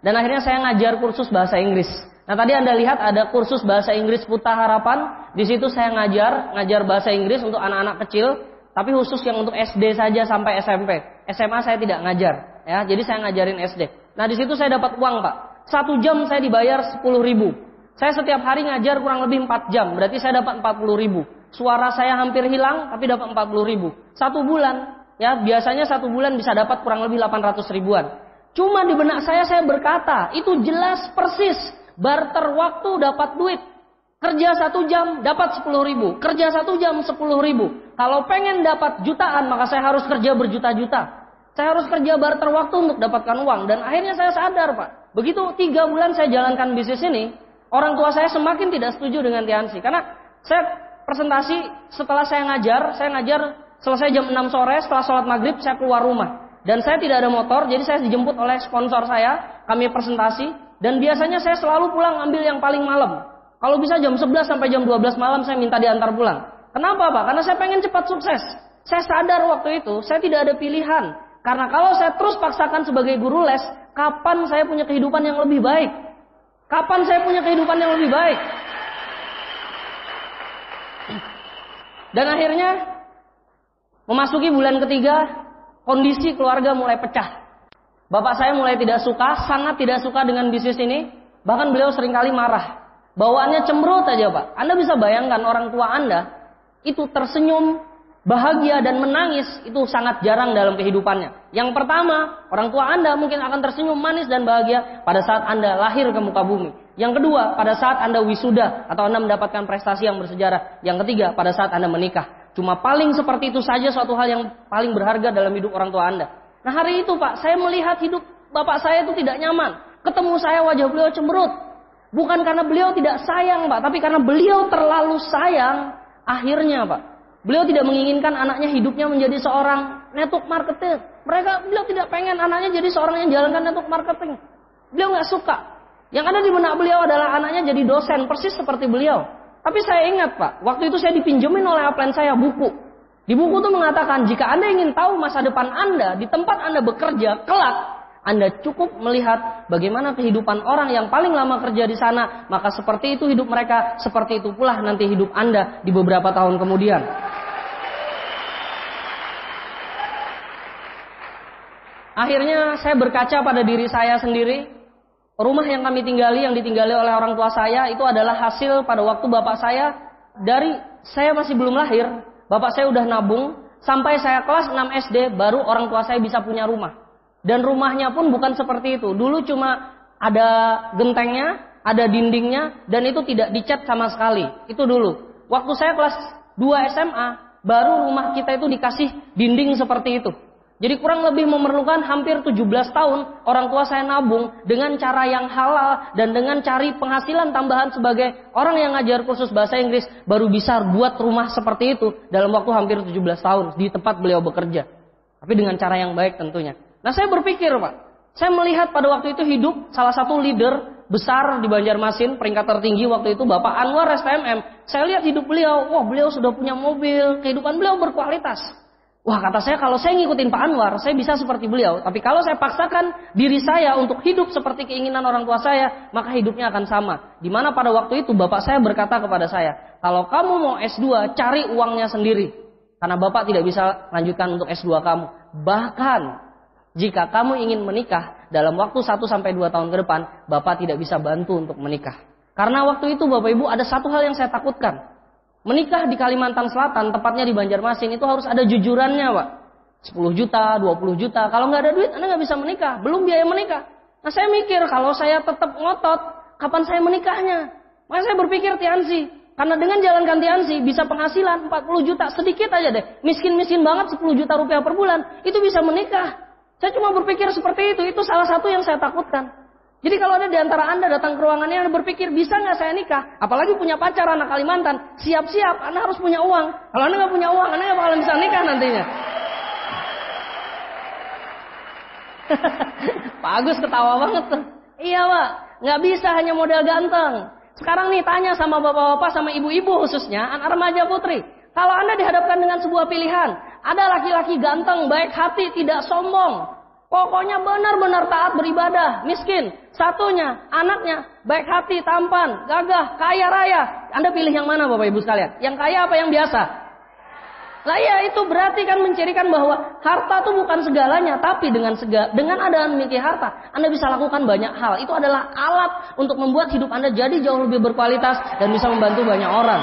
Dan akhirnya saya ngajar kursus bahasa Inggris. Nah, tadi Anda lihat ada kursus bahasa Inggris Putra Harapan. Di situ saya ngajar bahasa Inggris untuk anak-anak kecil. Tapi khusus yang untuk SD saja sampai SMP. SMA saya tidak ngajar. Ya, jadi saya ngajarin SD. Nah, di situ saya dapat uang, Pak. 1 jam saya dibayar 10.000. Saya setiap hari ngajar kurang lebih 4 jam, berarti saya dapat 40.000. Suara saya hampir hilang, tapi dapat 40.000. 1 bulan, ya biasanya 1 bulan bisa dapat kurang lebih 800 ribuan. Cuma di benak saya berkata, itu jelas persis, barter waktu dapat duit. Kerja 1 jam dapat 10.000, kerja 1 jam 10.000. Kalau pengen dapat jutaan, maka saya harus kerja berjuta-juta. Saya harus kerja barter waktu untuk dapatkan uang. Dan akhirnya saya sadar, Pak. Begitu 3 bulan saya jalankan bisnis ini, orang tua saya semakin tidak setuju dengan Tiansi. Karena saya presentasi setelah saya ngajar selesai jam 6 sore, setelah sholat maghrib saya keluar rumah. Dan saya tidak ada motor, jadi saya dijemput oleh sponsor saya, kami presentasi. Dan biasanya saya selalu pulang ambil yang paling malam. Kalau bisa jam 11 sampai jam 12 malam saya minta diantar pulang. Kenapa, Pak? Karena saya pengen cepat sukses. Saya sadar waktu itu, saya tidak ada pilihan. Karena kalau saya terus paksakan sebagai guru les, kapan saya punya kehidupan yang lebih baik? Kapan saya punya kehidupan yang lebih baik? Dan akhirnya Memasuki bulan ketiga, kondisi keluarga mulai pecah. Bapak saya mulai tidak suka, sangat tidak suka dengan bisnis ini. Bahkan beliau seringkali marah. Bawaannya cemberut aja Pak. Anda bisa bayangkan orang tua Anda itu tersenyum, bahagia dan menangis itu sangat jarang dalam kehidupannya. Yang pertama, orang tua Anda mungkin akan tersenyum manis dan bahagia pada saat Anda lahir ke muka bumi. Yang kedua, pada saat Anda wisuda atau Anda mendapatkan prestasi yang bersejarah. Yang ketiga, pada saat Anda menikah. Cuma paling seperti itu saja suatu hal yang paling berharga dalam hidup orang tua Anda. Nah hari itu Pak, saya melihat hidup bapak saya itu tidak nyaman. Ketemu saya wajah beliau cemberut. Bukan karena beliau tidak sayang Pak, tapi karena beliau terlalu sayang. Akhirnya Pak, beliau tidak menginginkan anaknya hidupnya menjadi seorang network marketer. Beliau tidak pengen anaknya jadi seorang yang jalankan network marketing. Beliau nggak suka. Yang ada di benak beliau adalah anaknya jadi dosen, persis seperti beliau. Tapi saya ingat Pak, waktu itu saya dipinjemin oleh upline saya buku. Di buku itu mengatakan, jika Anda ingin tahu masa depan Anda di tempat Anda bekerja kelak, Anda cukup melihat bagaimana kehidupan orang yang paling lama kerja di sana, maka seperti itu hidup mereka, seperti itu pula nanti hidup Anda di beberapa tahun kemudian. Akhirnya saya berkaca pada diri saya sendiri. Rumah yang kami tinggali, yang ditinggali oleh orang tua saya, itu adalah hasil pada waktu bapak saya, dari saya masih belum lahir, bapak saya udah nabung, sampai saya kelas 6 SD, baru orang tua saya bisa punya rumah. Dan rumahnya pun bukan seperti itu. Dulu cuma ada gentengnya, ada dindingnya, dan itu tidak dicat sama sekali. Itu dulu. Waktu saya kelas 2 SMA, baru rumah kita itu dikasih dinding seperti itu. Jadi kurang lebih memerlukan hampir 17 tahun orang tua saya nabung dengan cara yang halal dan dengan cari penghasilan tambahan sebagai orang yang ngajar kursus bahasa Inggris, baru bisa buat rumah seperti itu dalam waktu hampir 17 tahun di tempat beliau bekerja. Tapi dengan cara yang baik tentunya. Nah saya berpikir Pak, saya melihat pada waktu itu hidup salah satu leader besar di Banjarmasin, peringkat tertinggi waktu itu Bapak Anwar STMM. Saya lihat hidup beliau, wah beliau sudah punya mobil, kehidupan beliau berkualitas. Wah kata saya, kalau saya ngikutin Pak Anwar, saya bisa seperti beliau. Tapi kalau saya paksakan diri saya untuk hidup seperti keinginan orang tua saya, maka hidupnya akan sama. Dimana pada waktu itu Bapak saya berkata kepada saya, kalau kamu mau S2, cari uangnya sendiri. Karena Bapak tidak bisa lanjutkan untuk S2 kamu. Bahkan jika kamu ingin menikah dalam waktu 1-2 tahun ke depan, Bapak tidak bisa bantu untuk menikah. Karena waktu itu Bapak Ibu ada satu hal yang saya takutkan. Menikah di Kalimantan Selatan, tepatnya di Banjarmasin, itu harus ada jujurannya Pak. 10 juta, 20 juta. Kalau nggak ada duit, Anda nggak bisa menikah. Belum biaya menikah. Nah saya mikir, kalau saya tetap ngotot, kapan saya menikahnya? Maka saya berpikir Tiansi. Karena dengan jalankan Tiansi, bisa penghasilan 40 juta. Sedikit aja deh. Miskin-miskin banget 10 juta rupiah per bulan. Itu bisa menikah. Saya cuma berpikir seperti itu. Itu salah satu yang saya takutkan. Jadi kalau ada di antara Anda datang ke ruangannya, Anda berpikir, bisa nggak saya nikah? Apalagi punya pacar anak Kalimantan. Siap-siap, Anda harus punya uang. Kalau Anda nggak punya uang, Anda nggak bakalan bisa nikah nantinya. Pak Agus ketawa banget tuh. Iya Pak, nggak bisa hanya modal ganteng. Sekarang nih tanya sama bapak-bapak, sama ibu-ibu khususnya, anak remaja putri. Kalau Anda dihadapkan dengan sebuah pilihan, ada laki-laki ganteng, baik hati, tidak sombong. Pokoknya benar-benar taat beribadah, miskin. Satunya, anaknya, baik hati, tampan, gagah, kaya raya. Anda pilih yang mana Bapak Ibu sekalian? Yang kaya apa yang biasa? Lah ya itu berarti kan mencirikan bahwa harta itu bukan segalanya. Tapi dengan ada memiliki harta, Anda bisa lakukan banyak hal. Itu adalah alat untuk membuat hidup Anda jadi jauh lebih berkualitas dan bisa membantu banyak orang.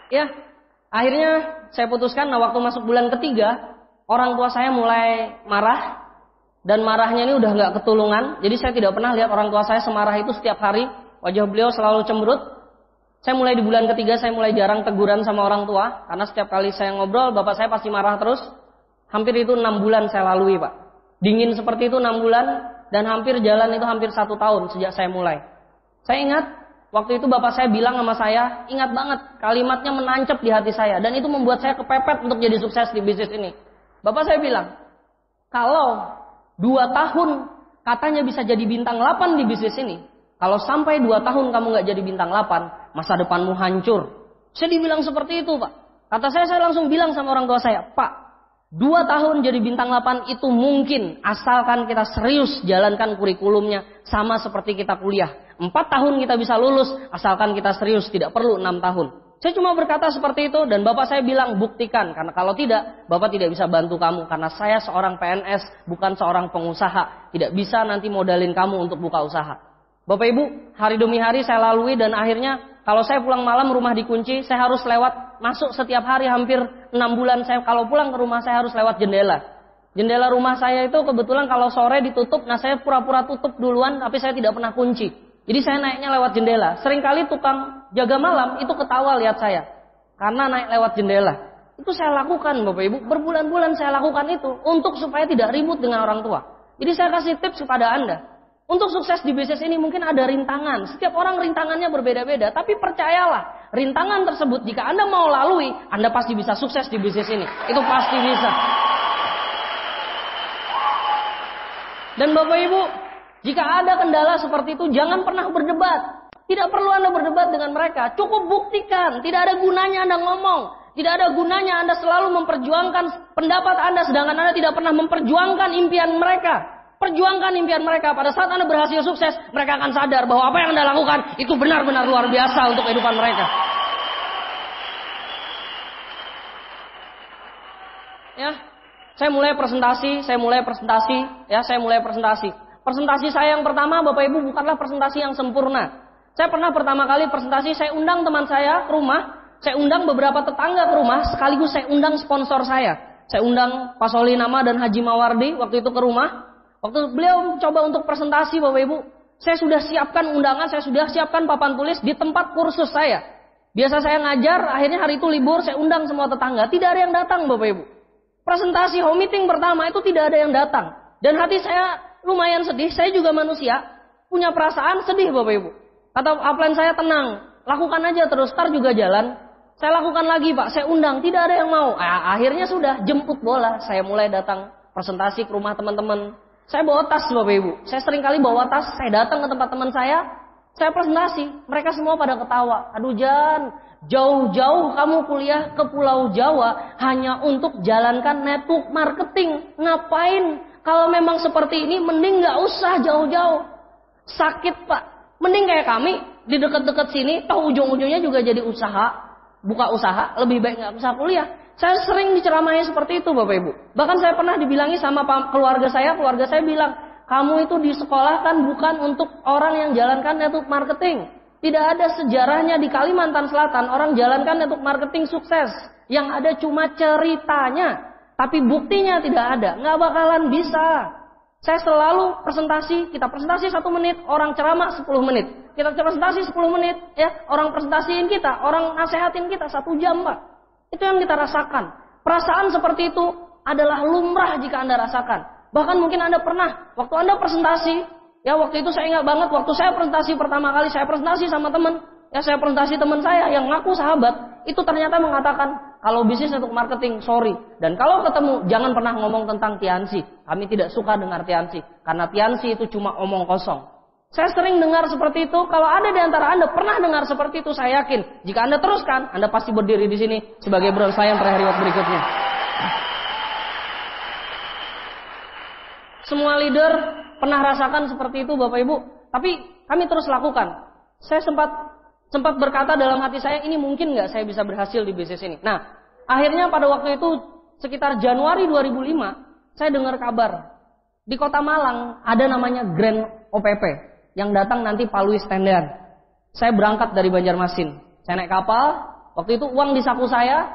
Ya, akhirnya saya putuskan, nah waktu masuk bulan ketiga, orang tua saya mulai marah. Dan marahnya ini udah gak ketulungan. Jadi saya tidak pernah lihat orang tua saya semarah itu setiap hari. Wajah beliau selalu cemberut. Saya mulai di bulan ketiga, saya mulai jarang teguran sama orang tua. Karena setiap kali saya ngobrol, bapak saya pasti marah terus. Hampir itu 6 bulan saya lalui Pak. Dingin seperti itu 6 bulan. Dan hampir jalan itu hampir 1 tahun sejak saya mulai. Saya ingat, waktu itu bapak saya bilang sama saya, ingat banget, kalimatnya menancap di hati saya. Dan itu membuat saya kepepet untuk jadi sukses di bisnis ini. Bapak saya bilang, kalau 2 tahun katanya bisa jadi bintang 8 di bisnis ini. Kalau sampai 2 tahun kamu gak jadi bintang 8, masa depanmu hancur. Saya dibilang seperti itu Pak. Kata saya langsung bilang sama orang tua saya, Pak, 2 tahun jadi bintang 8 itu mungkin, asalkan kita serius jalankan kurikulumnya sama seperti kita kuliah. 4 tahun kita bisa lulus, asalkan kita serius, tidak perlu 6 tahun. Saya cuma berkata seperti itu dan bapak saya bilang buktikan. Karena kalau tidak, bapak tidak bisa bantu kamu. Karena saya seorang PNS, bukan seorang pengusaha. Tidak bisa nanti modalin kamu untuk buka usaha. Bapak ibu, hari demi hari saya lalui dan akhirnya kalau saya pulang malam rumah dikunci, saya harus lewat masuk setiap hari hampir 6 bulan. Saya kalau pulang ke rumah saya harus lewat jendela. Jendela rumah saya itu kebetulan kalau sore ditutup, nah saya pura-pura tutup duluan tapi saya tidak pernah kunci. Jadi saya naiknya lewat jendela. Seringkali tukang jaga malam itu ketawa lihat saya. Karena naik lewat jendela. Itu saya lakukan Bapak Ibu. Berbulan-bulan saya lakukan itu. Untuk supaya tidak ribut dengan orang tua. Jadi saya kasih tips kepada Anda. Untuk sukses di bisnis ini mungkin ada rintangan. Setiap orang rintangannya berbeda-beda. Tapi percayalah. Rintangan tersebut jika Anda mau lalui. Anda pasti bisa sukses di bisnis ini. Itu pasti bisa. Dan Bapak Ibu. Jika ada kendala seperti itu, jangan pernah berdebat. Tidak perlu Anda berdebat dengan mereka. Cukup buktikan. Tidak ada gunanya Anda ngomong. Tidak ada gunanya Anda selalu memperjuangkan pendapat Anda, sedangkan Anda tidak pernah memperjuangkan impian mereka. Perjuangkan impian mereka. Pada saat Anda berhasil sukses, mereka akan sadar bahwa apa yang Anda lakukan itu benar-benar luar biasa untuk kehidupan mereka. Ya, saya mulai presentasi. Presentasi saya yang pertama, Bapak Ibu, bukanlah presentasi yang sempurna. Saya pernah pertama kali presentasi, saya undang teman saya ke rumah, saya undang beberapa tetangga ke rumah, sekaligus saya undang sponsor saya. Saya undang Pak Soli Nama dan Haji Mawardi waktu itu ke rumah. Waktu beliau coba untuk presentasi, Bapak Ibu, saya sudah siapkan undangan, saya sudah siapkan papan tulis di tempat kursus saya. Biasa saya ngajar, akhirnya hari itu libur, saya undang semua tetangga, tidak ada yang datang, Bapak Ibu. Presentasi home meeting pertama itu tidak ada yang datang. Dan hati saya lumayan sedih, saya juga manusia, punya perasaan sedih Bapak Ibu. Kata upline saya, tenang, lakukan aja terus, ntar juga jalan. Saya lakukan lagi Pak, saya undang, tidak ada yang mau. Akhirnya sudah, jemput bola, saya mulai datang presentasi ke rumah teman-teman. Saya bawa tas Bapak Ibu, saya sering kali bawa tas, saya datang ke tempat teman saya presentasi. Mereka semua pada ketawa, aduh Jan, jauh-jauh kamu kuliah ke Pulau Jawa hanya untuk jalankan network marketing. Ngapain? Kalau memang seperti ini, mending gak usah jauh-jauh. Sakit Pak. Mending kayak kami, di dekat-dekat sini, tahu ujung-ujungnya juga jadi usaha. Buka usaha, lebih baik gak usah kuliah. Saya sering diceramahi seperti itu Bapak Ibu. Bahkan saya pernah dibilangi sama keluarga saya bilang, kamu itu di sekolah kan bukan untuk orang yang jalankan network marketing. Tidak ada sejarahnya di Kalimantan Selatan, orang jalankan network marketing sukses. Yang ada cuma ceritanya. Tapi buktinya tidak ada, nggak bakalan bisa. Saya selalu presentasi, kita presentasi 1 menit, orang ceramah 10 menit. Kita presentasi 10 menit, ya orang presentasiin kita, orang nasehatin kita 1 jam Pak. Itu yang kita rasakan. Perasaan seperti itu adalah lumrah jika Anda rasakan. Bahkan mungkin Anda pernah, waktu Anda presentasi, ya waktu itu saya ingat banget, waktu saya presentasi pertama kali, saya presentasi sama teman. Ya saya presentasi teman saya yang ngaku sahabat, itu ternyata mengatakan, kalau bisnis untuk marketing, sorry. Dan kalau ketemu, jangan pernah ngomong tentang Tiansi. Kami tidak suka dengar Tiansi. Karena Tiansi itu cuma omong kosong. Saya sering dengar seperti itu. Kalau ada di antara Anda pernah dengar seperti itu, saya yakin. Jika Anda teruskan, Anda pasti berdiri di sini sebagai bronze lion per reward berikutnya. Semua leader pernah rasakan seperti itu Bapak Ibu. Tapi kami terus lakukan. Saya sempat berkata dalam hati saya, ini mungkin nggak saya bisa berhasil di bisnis ini. Nah, akhirnya pada waktu itu sekitar Januari 2005, saya dengar kabar di Kota Malang ada namanya Grand OPP yang datang nanti Pak Luis Tendean. Saya berangkat dari Banjarmasin, saya naik kapal. Waktu itu uang di saku saya,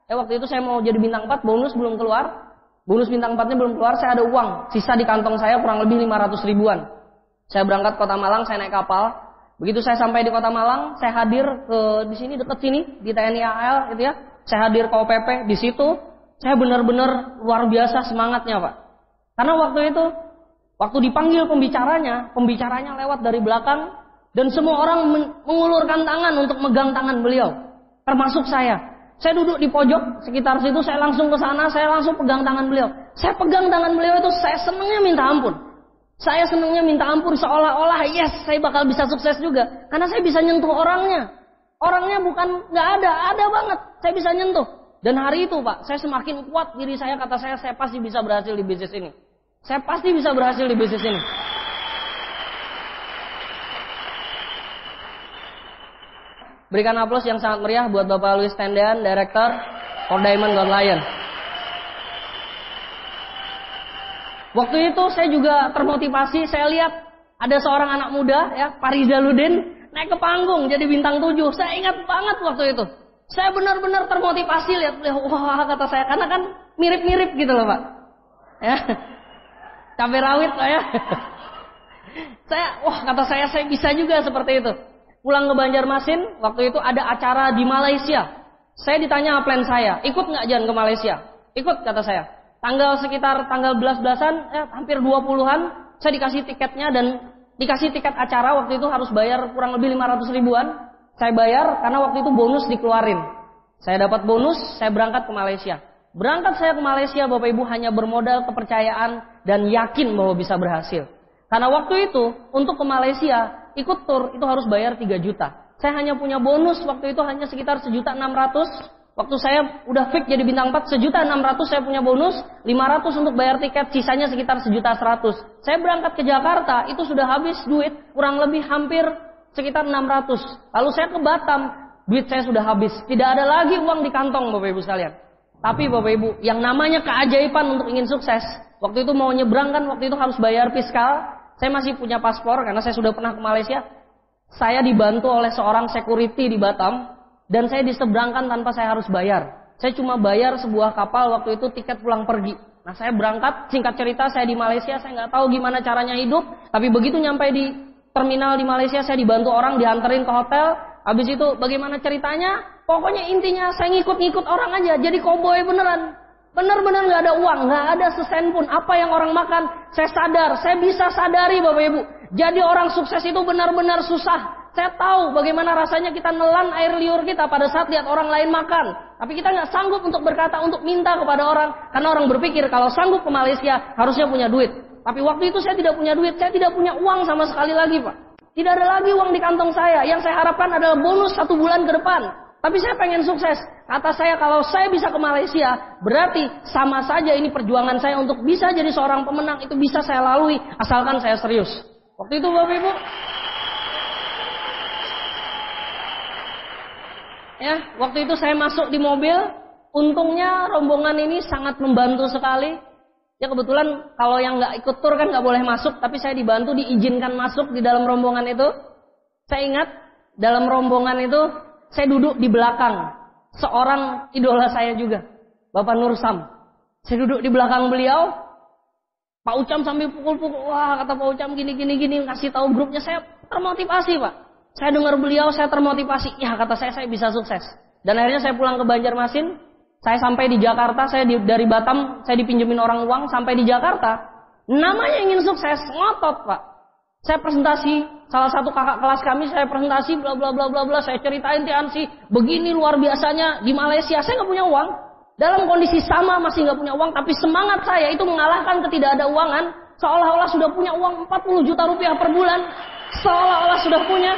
waktu itu saya mau jadi bintang 4, bonus belum keluar, bonus bintang 4-nya belum keluar, saya ada uang, sisa di kantong saya kurang lebih 500 ribuan. Saya berangkat Kota Malang, saya naik kapal. Begitu saya sampai di Kota Malang, saya hadir di sini dekat sini di TNI AL gitu ya. Saya hadir ke OPP di situ, saya benar-benar luar biasa semangatnya, Pak. Karena waktu itu waktu dipanggil pembicaranya lewat dari belakang dan semua orang mengulurkan tangan untuk megang tangan beliau, termasuk saya. Saya duduk di pojok sekitar situ, saya langsung ke sana, saya langsung pegang tangan beliau. Saya pegang tangan beliau itu saya senangnya minta ampun. Saya senangnya minta ampun seolah-olah yes saya bakal bisa sukses juga. Karena saya bisa nyentuh orangnya. Orangnya bukan nggak ada banget. Saya bisa nyentuh. Dan hari itu Pak, saya semakin kuat diri saya, kata saya pasti bisa berhasil di bisnis ini. Saya pasti bisa berhasil di bisnis ini. Berikan aplaus yang sangat meriah buat Bapak Louis Tendean, Director for Diamond God Lion. Waktu itu saya juga termotivasi, saya lihat ada seorang anak muda ya, Pak Rizaludin naik ke panggung jadi bintang 7. Saya ingat banget waktu itu. Saya benar-benar termotivasi lihat beliau. Wah, kata saya, karena kan mirip-mirip gitu loh, Pak. Ya. Cabai rawit Pak ya. Kata saya bisa juga seperti itu. Pulang ke Banjarmasin, waktu itu ada acara di Malaysia. Saya ditanya plan saya, ikut nggak Jan ke Malaysia? Ikut, kata saya. Sekitar tanggal 11-an, hampir 20-an, saya dikasih tiketnya dan dikasih tiket acara. Waktu itu harus bayar kurang lebih 500 ribuan. Saya bayar karena waktu itu bonus dikeluarin. Saya dapat bonus, saya berangkat ke Malaysia. Berangkat saya ke Malaysia, Bapak Ibu, hanya bermodal kepercayaan dan yakin bahwa bisa berhasil. Karena waktu itu, untuk ke Malaysia, ikut tur, itu harus bayar 3 juta. Saya hanya punya bonus, waktu itu hanya sekitar 1.600.000. Waktu saya udah fix jadi bintang 4, 1.600.000 saya punya bonus, 500 untuk bayar tiket, sisanya sekitar 1.100.000. Saya berangkat ke Jakarta, itu sudah habis duit, kurang lebih hampir sekitar 600. Lalu saya ke Batam, duit saya sudah habis. Tidak ada lagi uang di kantong, Bapak Ibu sekalian. Tapi Bapak Ibu, yang namanya keajaiban untuk ingin sukses, waktu itu mau nyebrang kan, waktu itu harus bayar fiskal. Saya masih punya paspor karena saya sudah pernah ke Malaysia. Saya dibantu oleh seorang security di Batam dan saya diseberangkan tanpa saya harus bayar. Saya cuma bayar sebuah kapal waktu itu tiket pulang pergi. Nah, saya berangkat, singkat cerita saya di Malaysia, saya nggak tahu gimana caranya hidup, tapi begitu nyampe di terminal di Malaysia, saya dibantu orang, dianterin ke hotel. Habis itu bagaimana ceritanya? Pokoknya intinya saya ngikut-ngikut orang aja, jadi koboi beneran. Benar-benar nggak ada uang, nggak ada sesen pun. Apa yang orang makan, saya sadar, saya bisa sadari Bapak Ibu. Jadi orang sukses itu benar-benar susah. Saya tahu bagaimana rasanya kita nelan air liur kita pada saat lihat orang lain makan. Tapi kita nggak sanggup untuk berkata, untuk minta kepada orang. Karena orang berpikir kalau sanggup ke Malaysia harusnya punya duit. Tapi waktu itu saya tidak punya duit, saya tidak punya uang sama sekali lagi Pak. Tidak ada lagi uang di kantong saya. Yang saya harapkan adalah bonus 1 bulan ke depan. Tapi saya pengen sukses. Kata saya kalau saya bisa ke Malaysia, berarti sama saja ini perjuangan saya untuk bisa jadi seorang pemenang. Itu bisa saya lalui asalkan saya serius. Waktu itu Bapak Ibu, ya, waktu itu saya masuk di mobil. Untungnya rombongan ini sangat membantu sekali. Ya kebetulan kalau yang nggak ikut tur kan nggak boleh masuk, tapi saya dibantu, diizinkan masuk di dalam rombongan itu. Saya ingat dalam rombongan itu saya duduk di belakang seorang idola saya juga, Bapak Nur Sam. Saya duduk di belakang beliau. Pak Ucam sambil pukul-pukul, wah kata Pak Ucam gini, ngasih tahu grupnya. Saya termotivasi Pak. Saya dengar beliau, saya termotivasi. Ya kata saya bisa sukses. Dan akhirnya saya pulang ke Banjarmasin. Saya sampai di Jakarta, dari Batam, saya dipinjemin orang uang sampai di Jakarta. Namanya ingin sukses, ngotot Pak. Saya presentasi, salah satu kakak kelas kami, saya presentasi, bla bla bla bla bla. Saya ceritain Tiansi, begini luar biasanya di Malaysia. Saya nggak punya uang. Dalam kondisi sama masih nggak punya uang, tapi semangat saya itu mengalahkan ketidakadauangan. Seolah-olah sudah punya uang 40 juta rupiah per bulan. Seolah-olah sudah punya.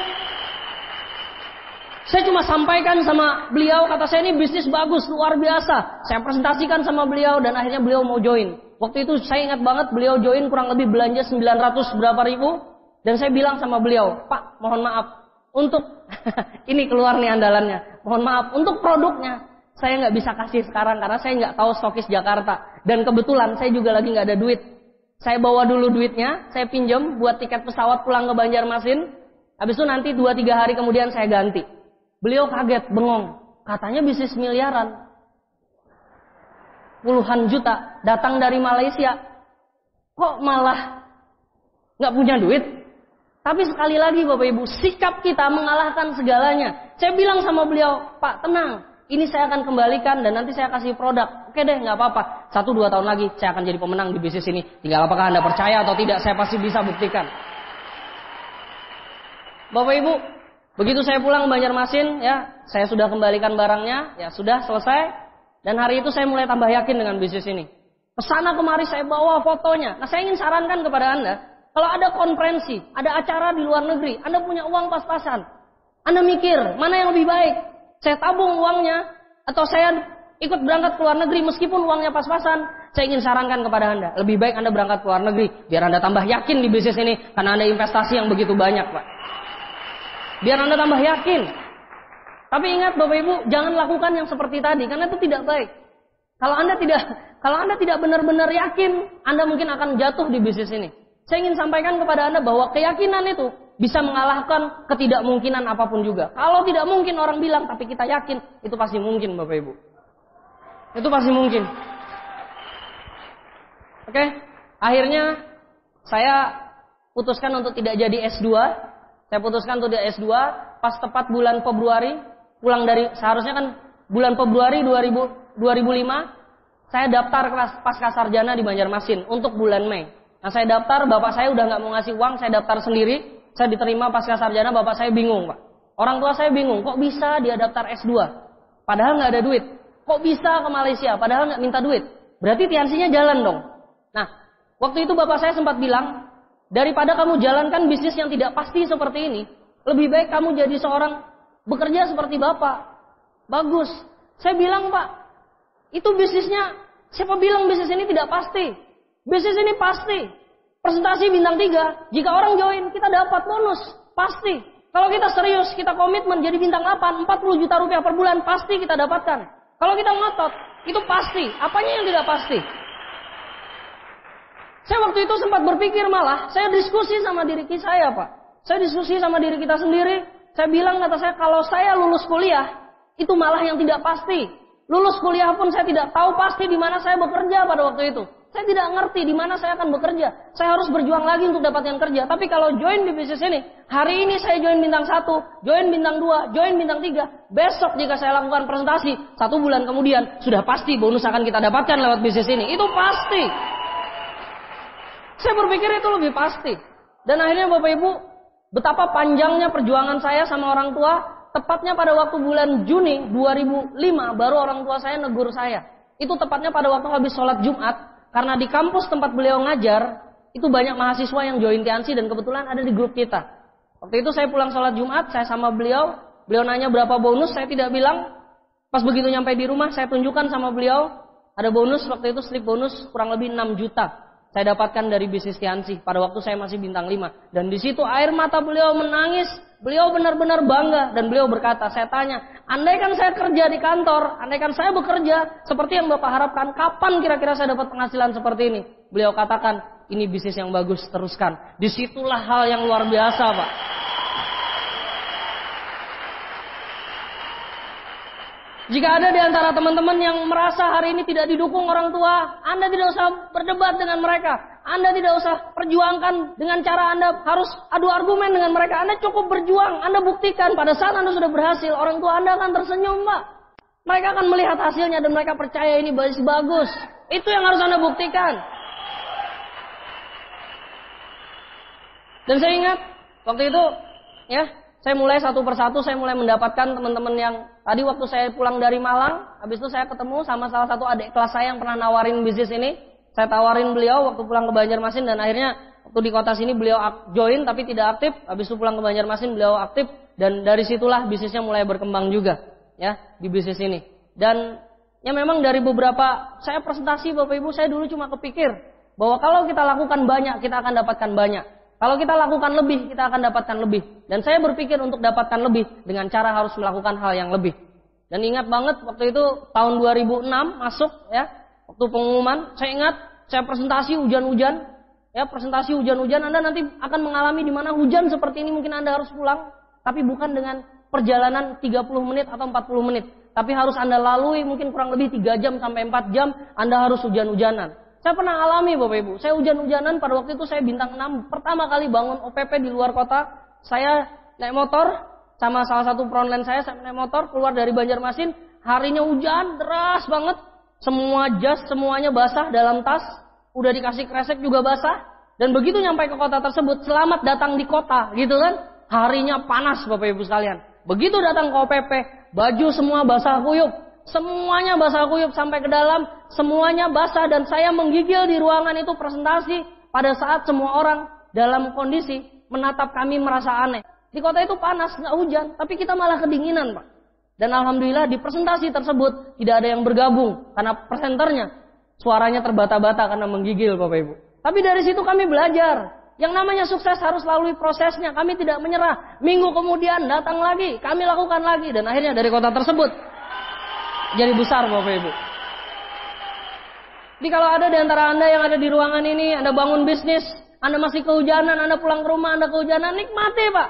Saya cuma sampaikan sama beliau, kata saya ini bisnis bagus, luar biasa. Saya presentasikan sama beliau dan akhirnya beliau mau join. Waktu itu saya ingat banget beliau join kurang lebih belanja 900 berapa ribu. Dan saya bilang sama beliau, Pak mohon maaf untuk, ini keluar nih andalannya. Mohon maaf untuk produknya. Saya nggak bisa kasih sekarang karena saya nggak tahu stokis Jakarta. Dan kebetulan saya juga lagi nggak ada duit. Saya bawa dulu duitnya, saya pinjam buat tiket pesawat pulang ke Banjarmasin. Habis itu nanti 2-3 hari kemudian saya ganti. Beliau kaget, bengong. Katanya bisnis miliaran. Puluhan juta datang dari Malaysia. Kok malah nggak punya duit? Tapi sekali lagi Bapak Ibu, sikap kita mengalahkan segalanya. Saya bilang sama beliau, Pak tenang. Ini saya akan kembalikan dan nanti saya kasih produk. Oke deh, nggak apa-apa. 1-2 tahun lagi saya akan jadi pemenang di bisnis ini. Tinggal apakah Anda percaya atau tidak, saya pasti bisa buktikan. Bapak Ibu, begitu saya pulang Banjarmasin, ya, saya sudah kembalikan barangnya, ya sudah selesai. Dan hari itu saya mulai tambah yakin dengan bisnis ini. Kesana kemari saya bawa fotonya. Nah, saya ingin sarankan kepada Anda, kalau ada konferensi, ada acara di luar negeri, Anda punya uang pas-pasan. Anda mikir, mana yang lebih baik? Saya tabung uangnya, atau saya ikut berangkat ke luar negeri meskipun uangnya pas-pasan. Saya ingin sarankan kepada Anda, lebih baik Anda berangkat ke luar negeri, biar Anda tambah yakin di bisnis ini, karena Anda investasi yang begitu banyak Pak. Biar Anda tambah yakin. Tapi ingat Bapak Ibu, jangan lakukan yang seperti tadi karena itu tidak baik. Kalau Anda tidak benar-benar yakin, Anda mungkin akan jatuh di bisnis ini. Saya ingin sampaikan kepada Anda bahwa keyakinan itu bisa mengalahkan ketidakmungkinan apapun juga. Kalau tidak mungkin orang bilang, tapi kita yakin, itu pasti mungkin Bapak Ibu. Itu pasti mungkin. Oke, akhirnya saya putuskan untuk tidak jadi S2. Saya putuskan untuk tidak S2 pas tepat bulan Februari, seharusnya kan bulan Februari 2005, saya daftar kelas Pascasarjana di Banjarmasin untuk bulan Mei. Nah saya daftar, bapak saya udah nggak mau ngasih uang, saya daftar sendiri, saya diterima Pascasarjana, bapak saya bingung Pak. Orang tua saya bingung, kok bisa dia daftar S2? Padahal nggak ada duit. Kok bisa ke Malaysia? Padahal nggak minta duit. Berarti tiansinya jalan dong. Nah, waktu itu bapak saya sempat bilang, daripada kamu jalankan bisnis yang tidak pasti seperti ini, lebih baik kamu jadi seorang bekerja seperti bapak. Bagus. Saya bilang Pak, itu bisnisnya, siapa bilang bisnis ini tidak pasti? Bisnis ini pasti. Presentasi bintang 3, jika orang join, kita dapat bonus. Pasti. Kalau kita serius, kita komitmen jadi bintang 8, 40 juta rupiah per bulan, pasti kita dapatkan. Kalau kita ngotot, itu pasti. Apanya yang tidak pasti? Saya waktu itu sempat berpikir malah, saya diskusi sama diri saya Pak. Saya diskusi sama diri kita sendiri. Saya bilang, kata saya, kalau saya lulus kuliah, itu malah yang tidak pasti. Lulus kuliah pun saya tidak tahu pasti di mana saya bekerja pada waktu itu. Saya tidak ngerti di mana saya akan bekerja. Saya harus berjuang lagi untuk dapatkan kerja. Tapi kalau join di bisnis ini, hari ini saya join bintang 1, join bintang 2, join bintang 3. Besok jika saya lakukan presentasi, 1 bulan kemudian, sudah pasti bonus akan kita dapatkan lewat bisnis ini. Itu pasti. Saya berpikir itu lebih pasti. Dan akhirnya Bapak Ibu, betapa panjangnya perjuangan saya sama orang tua. Tepatnya pada waktu bulan Juni 2005, baru orang tua saya negur saya. Itu tepatnya pada waktu habis sholat Jumat. Karena di kampus tempat beliau ngajar, itu banyak mahasiswa yang join TNC dan kebetulan ada di grup kita. Waktu itu saya pulang sholat Jumat, saya sama beliau nanya berapa bonus, saya tidak bilang. Pas begitu nyampe di rumah, saya tunjukkan sama beliau, ada bonus, waktu itu slip bonus kurang lebih 6 juta. Saya dapatkan dari bisnis TNC pada waktu saya masih bintang 5. Dan di situ air mata beliau menangis, beliau benar-benar bangga. Dan beliau berkata, saya tanya, andaikan saya kerja di kantor, andaikan saya bekerja seperti yang Bapak harapkan, kapan kira-kira saya dapat penghasilan seperti ini? Beliau katakan, ini bisnis yang bagus, teruskan. Disitulah hal yang luar biasa Pak. Jika ada di antara teman-teman yang merasa hari ini tidak didukung orang tua, Anda tidak usah berdebat dengan mereka. Anda tidak usah perjuangkan dengan cara Anda harus adu argumen dengan mereka. Anda cukup berjuang, Anda buktikan pada saat Anda sudah berhasil, orang tua Anda akan tersenyum Pak. Mereka akan melihat hasilnya dan mereka percaya ini bagus. Itu yang harus Anda buktikan. Dan saya ingat, waktu itu, ya, saya mulai satu persatu, saya mulai mendapatkan teman-teman yang tadi waktu saya pulang dari Malang, habis itu saya ketemu sama salah satu adik kelas saya yang pernah nawarin bisnis ini. Saya tawarin beliau waktu pulang ke Banjarmasin dan akhirnya waktu di kota sini beliau join tapi tidak aktif. Habis itu pulang ke Banjarmasin beliau aktif dan dari situlah bisnisnya mulai berkembang juga ya di bisnis ini. Dan ya memang dari beberapa saya presentasi Bapak Ibu, saya dulu cuma kepikir bahwa kalau kita lakukan banyak kita akan dapatkan banyak. Kalau kita lakukan lebih, kita akan dapatkan lebih. Dan saya berpikir untuk dapatkan lebih dengan cara harus melakukan hal yang lebih. Dan ingat banget waktu itu tahun 2006 masuk ya, waktu pengumuman, saya ingat saya presentasi hujan-hujan, ya presentasi hujan-hujan, Anda nanti akan mengalami di mana hujan seperti ini mungkin Anda harus pulang, tapi bukan dengan perjalanan 30 menit atau 40 menit, tapi harus Anda lalui mungkin kurang lebih 3 jam sampai 4 jam Anda harus hujan-hujanan. Saya pernah alami Bapak Ibu, saya hujan-hujanan pada waktu itu saya bintang 6, pertama kali bangun OPP di luar kota, saya naik motor sama salah satu frontline saya naik motor keluar dari Banjarmasin, harinya hujan deras banget, semua jas semuanya basah dalam tas, udah dikasih kresek juga basah, dan begitu nyampe ke kota tersebut, selamat datang di kota, gitu kan, harinya panas Bapak Ibu sekalian. Begitu datang ke OPP, baju semua basah kuyup, semuanya basah kuyup sampai ke dalam, semuanya basah dan saya menggigil di ruangan itu presentasi pada saat semua orang dalam kondisi menatap kami merasa aneh. Di kota itu panas, nggak hujan, tapi kita malah kedinginan Pak. Dan alhamdulillah di presentasi tersebut tidak ada yang bergabung karena presenternya suaranya terbata-bata karena menggigil Bapak Ibu. Tapi dari situ kami belajar. Yang namanya sukses harus lalui prosesnya. Kami tidak menyerah. Minggu kemudian datang lagi, kami lakukan lagi. Dan akhirnya dari kota tersebut jadi besar Bapak Ibu. Jadi kalau ada di antara Anda yang ada di ruangan ini, Anda bangun bisnis, Anda masih kehujanan, Anda pulang ke rumah, Anda kehujanan, nikmati Pak.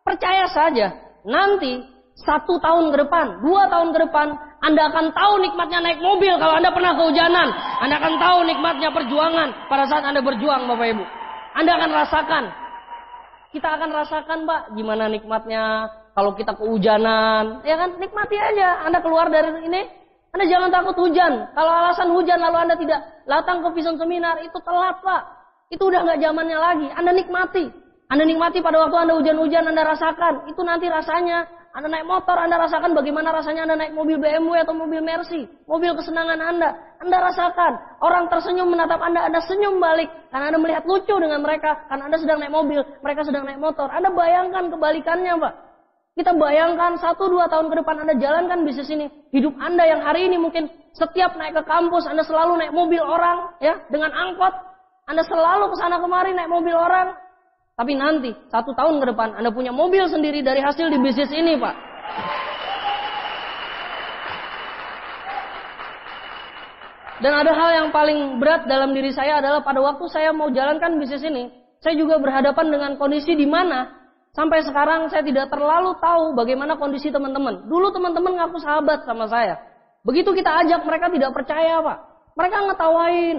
Percaya saja, nanti 1 tahun ke depan, 2 tahun ke depan, Anda akan tahu nikmatnya naik mobil kalau Anda pernah kehujanan. Anda akan tahu nikmatnya perjuangan pada saat Anda berjuang Bapak Ibu. Anda akan rasakan. Kita akan rasakan Pak, gimana nikmatnya kalau kita kehujanan. Ya kan, nikmati aja. Anda keluar dari ini, Anda jangan takut hujan. Kalau alasan hujan lalu Anda tidak datang ke Vision Seminar, itu telat Pak. Itu udah gak zamannya lagi. Anda nikmati. Anda nikmati pada waktu Anda hujan-hujan, Anda rasakan. Itu nanti rasanya. Anda naik motor, Anda rasakan bagaimana rasanya Anda naik mobil BMW atau mobil Mercy. Mobil kesenangan Anda. Anda rasakan. Orang tersenyum menatap Anda, Anda senyum balik. Karena Anda melihat lucu dengan mereka. Karena Anda sedang naik mobil, mereka sedang naik motor. Anda bayangkan kebalikannya Pak. Kita bayangkan 1-2 tahun ke depan Anda jalankan bisnis ini. Hidup Anda yang hari ini mungkin setiap naik ke kampus, Anda selalu naik mobil orang. Ya, dengan angkot. Anda selalu kesana kemari naik mobil orang. Tapi nanti 1 tahun ke depan Anda punya mobil sendiri dari hasil di bisnis ini Pak. Dan ada hal yang paling berat dalam diri saya adalah pada waktu saya mau jalankan bisnis ini, saya juga berhadapan dengan kondisi di mana sampai sekarang saya tidak terlalu tahu bagaimana kondisi teman-teman. Dulu teman-teman ngaku sahabat sama saya. Begitu kita ajak mereka tidak percaya Pak. Mereka ngetawain.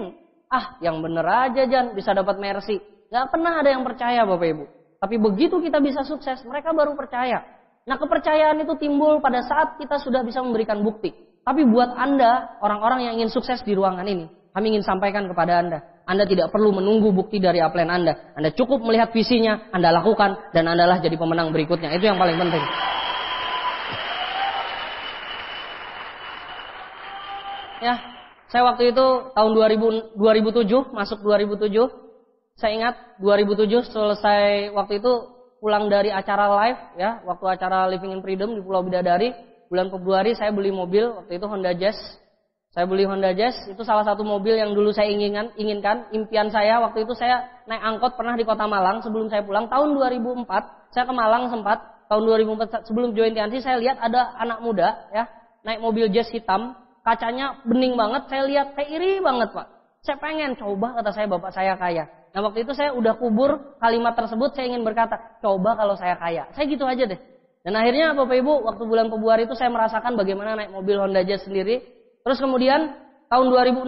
Ah, yang bener aja Jan bisa dapat Mercy. Gak pernah ada yang percaya Bapak Ibu. Tapi begitu kita bisa sukses, mereka baru percaya. Nah, kepercayaan itu timbul pada saat kita sudah bisa memberikan bukti. Tapi buat Anda, orang-orang yang ingin sukses di ruangan ini, kami ingin sampaikan kepada Anda. Anda tidak perlu menunggu bukti dari upline Anda. Anda cukup melihat visinya, Anda lakukan, dan Anda lah jadi pemenang berikutnya. Itu yang paling penting. Ya, saya waktu itu tahun 2007, masuk 2007. Saya ingat 2007 selesai waktu itu pulang dari acara live ya, waktu acara Living in Freedom di Pulau Bidadari, bulan Februari saya beli mobil, waktu itu Honda Jazz. Saya beli Honda Jazz, itu salah satu mobil yang dulu saya inginkan, impian saya. Waktu itu saya naik angkot pernah di Kota Malang sebelum saya pulang tahun 2004. Saya ke Malang sempat tahun 2004 sebelum join TNC, saya lihat ada anak muda ya, naik mobil Jazz hitam, kacanya bening banget, saya lihat kayak iri banget Pak. Saya pengen coba, kata saya, bapak saya kaya. Nah waktu itu saya udah kubur kalimat tersebut, saya ingin berkata, coba kalau saya kaya. Saya gitu aja deh. Dan akhirnya Bapak Ibu, waktu bulan Februari itu saya merasakan bagaimana naik mobil Honda Jazz sendiri. Terus kemudian tahun 2006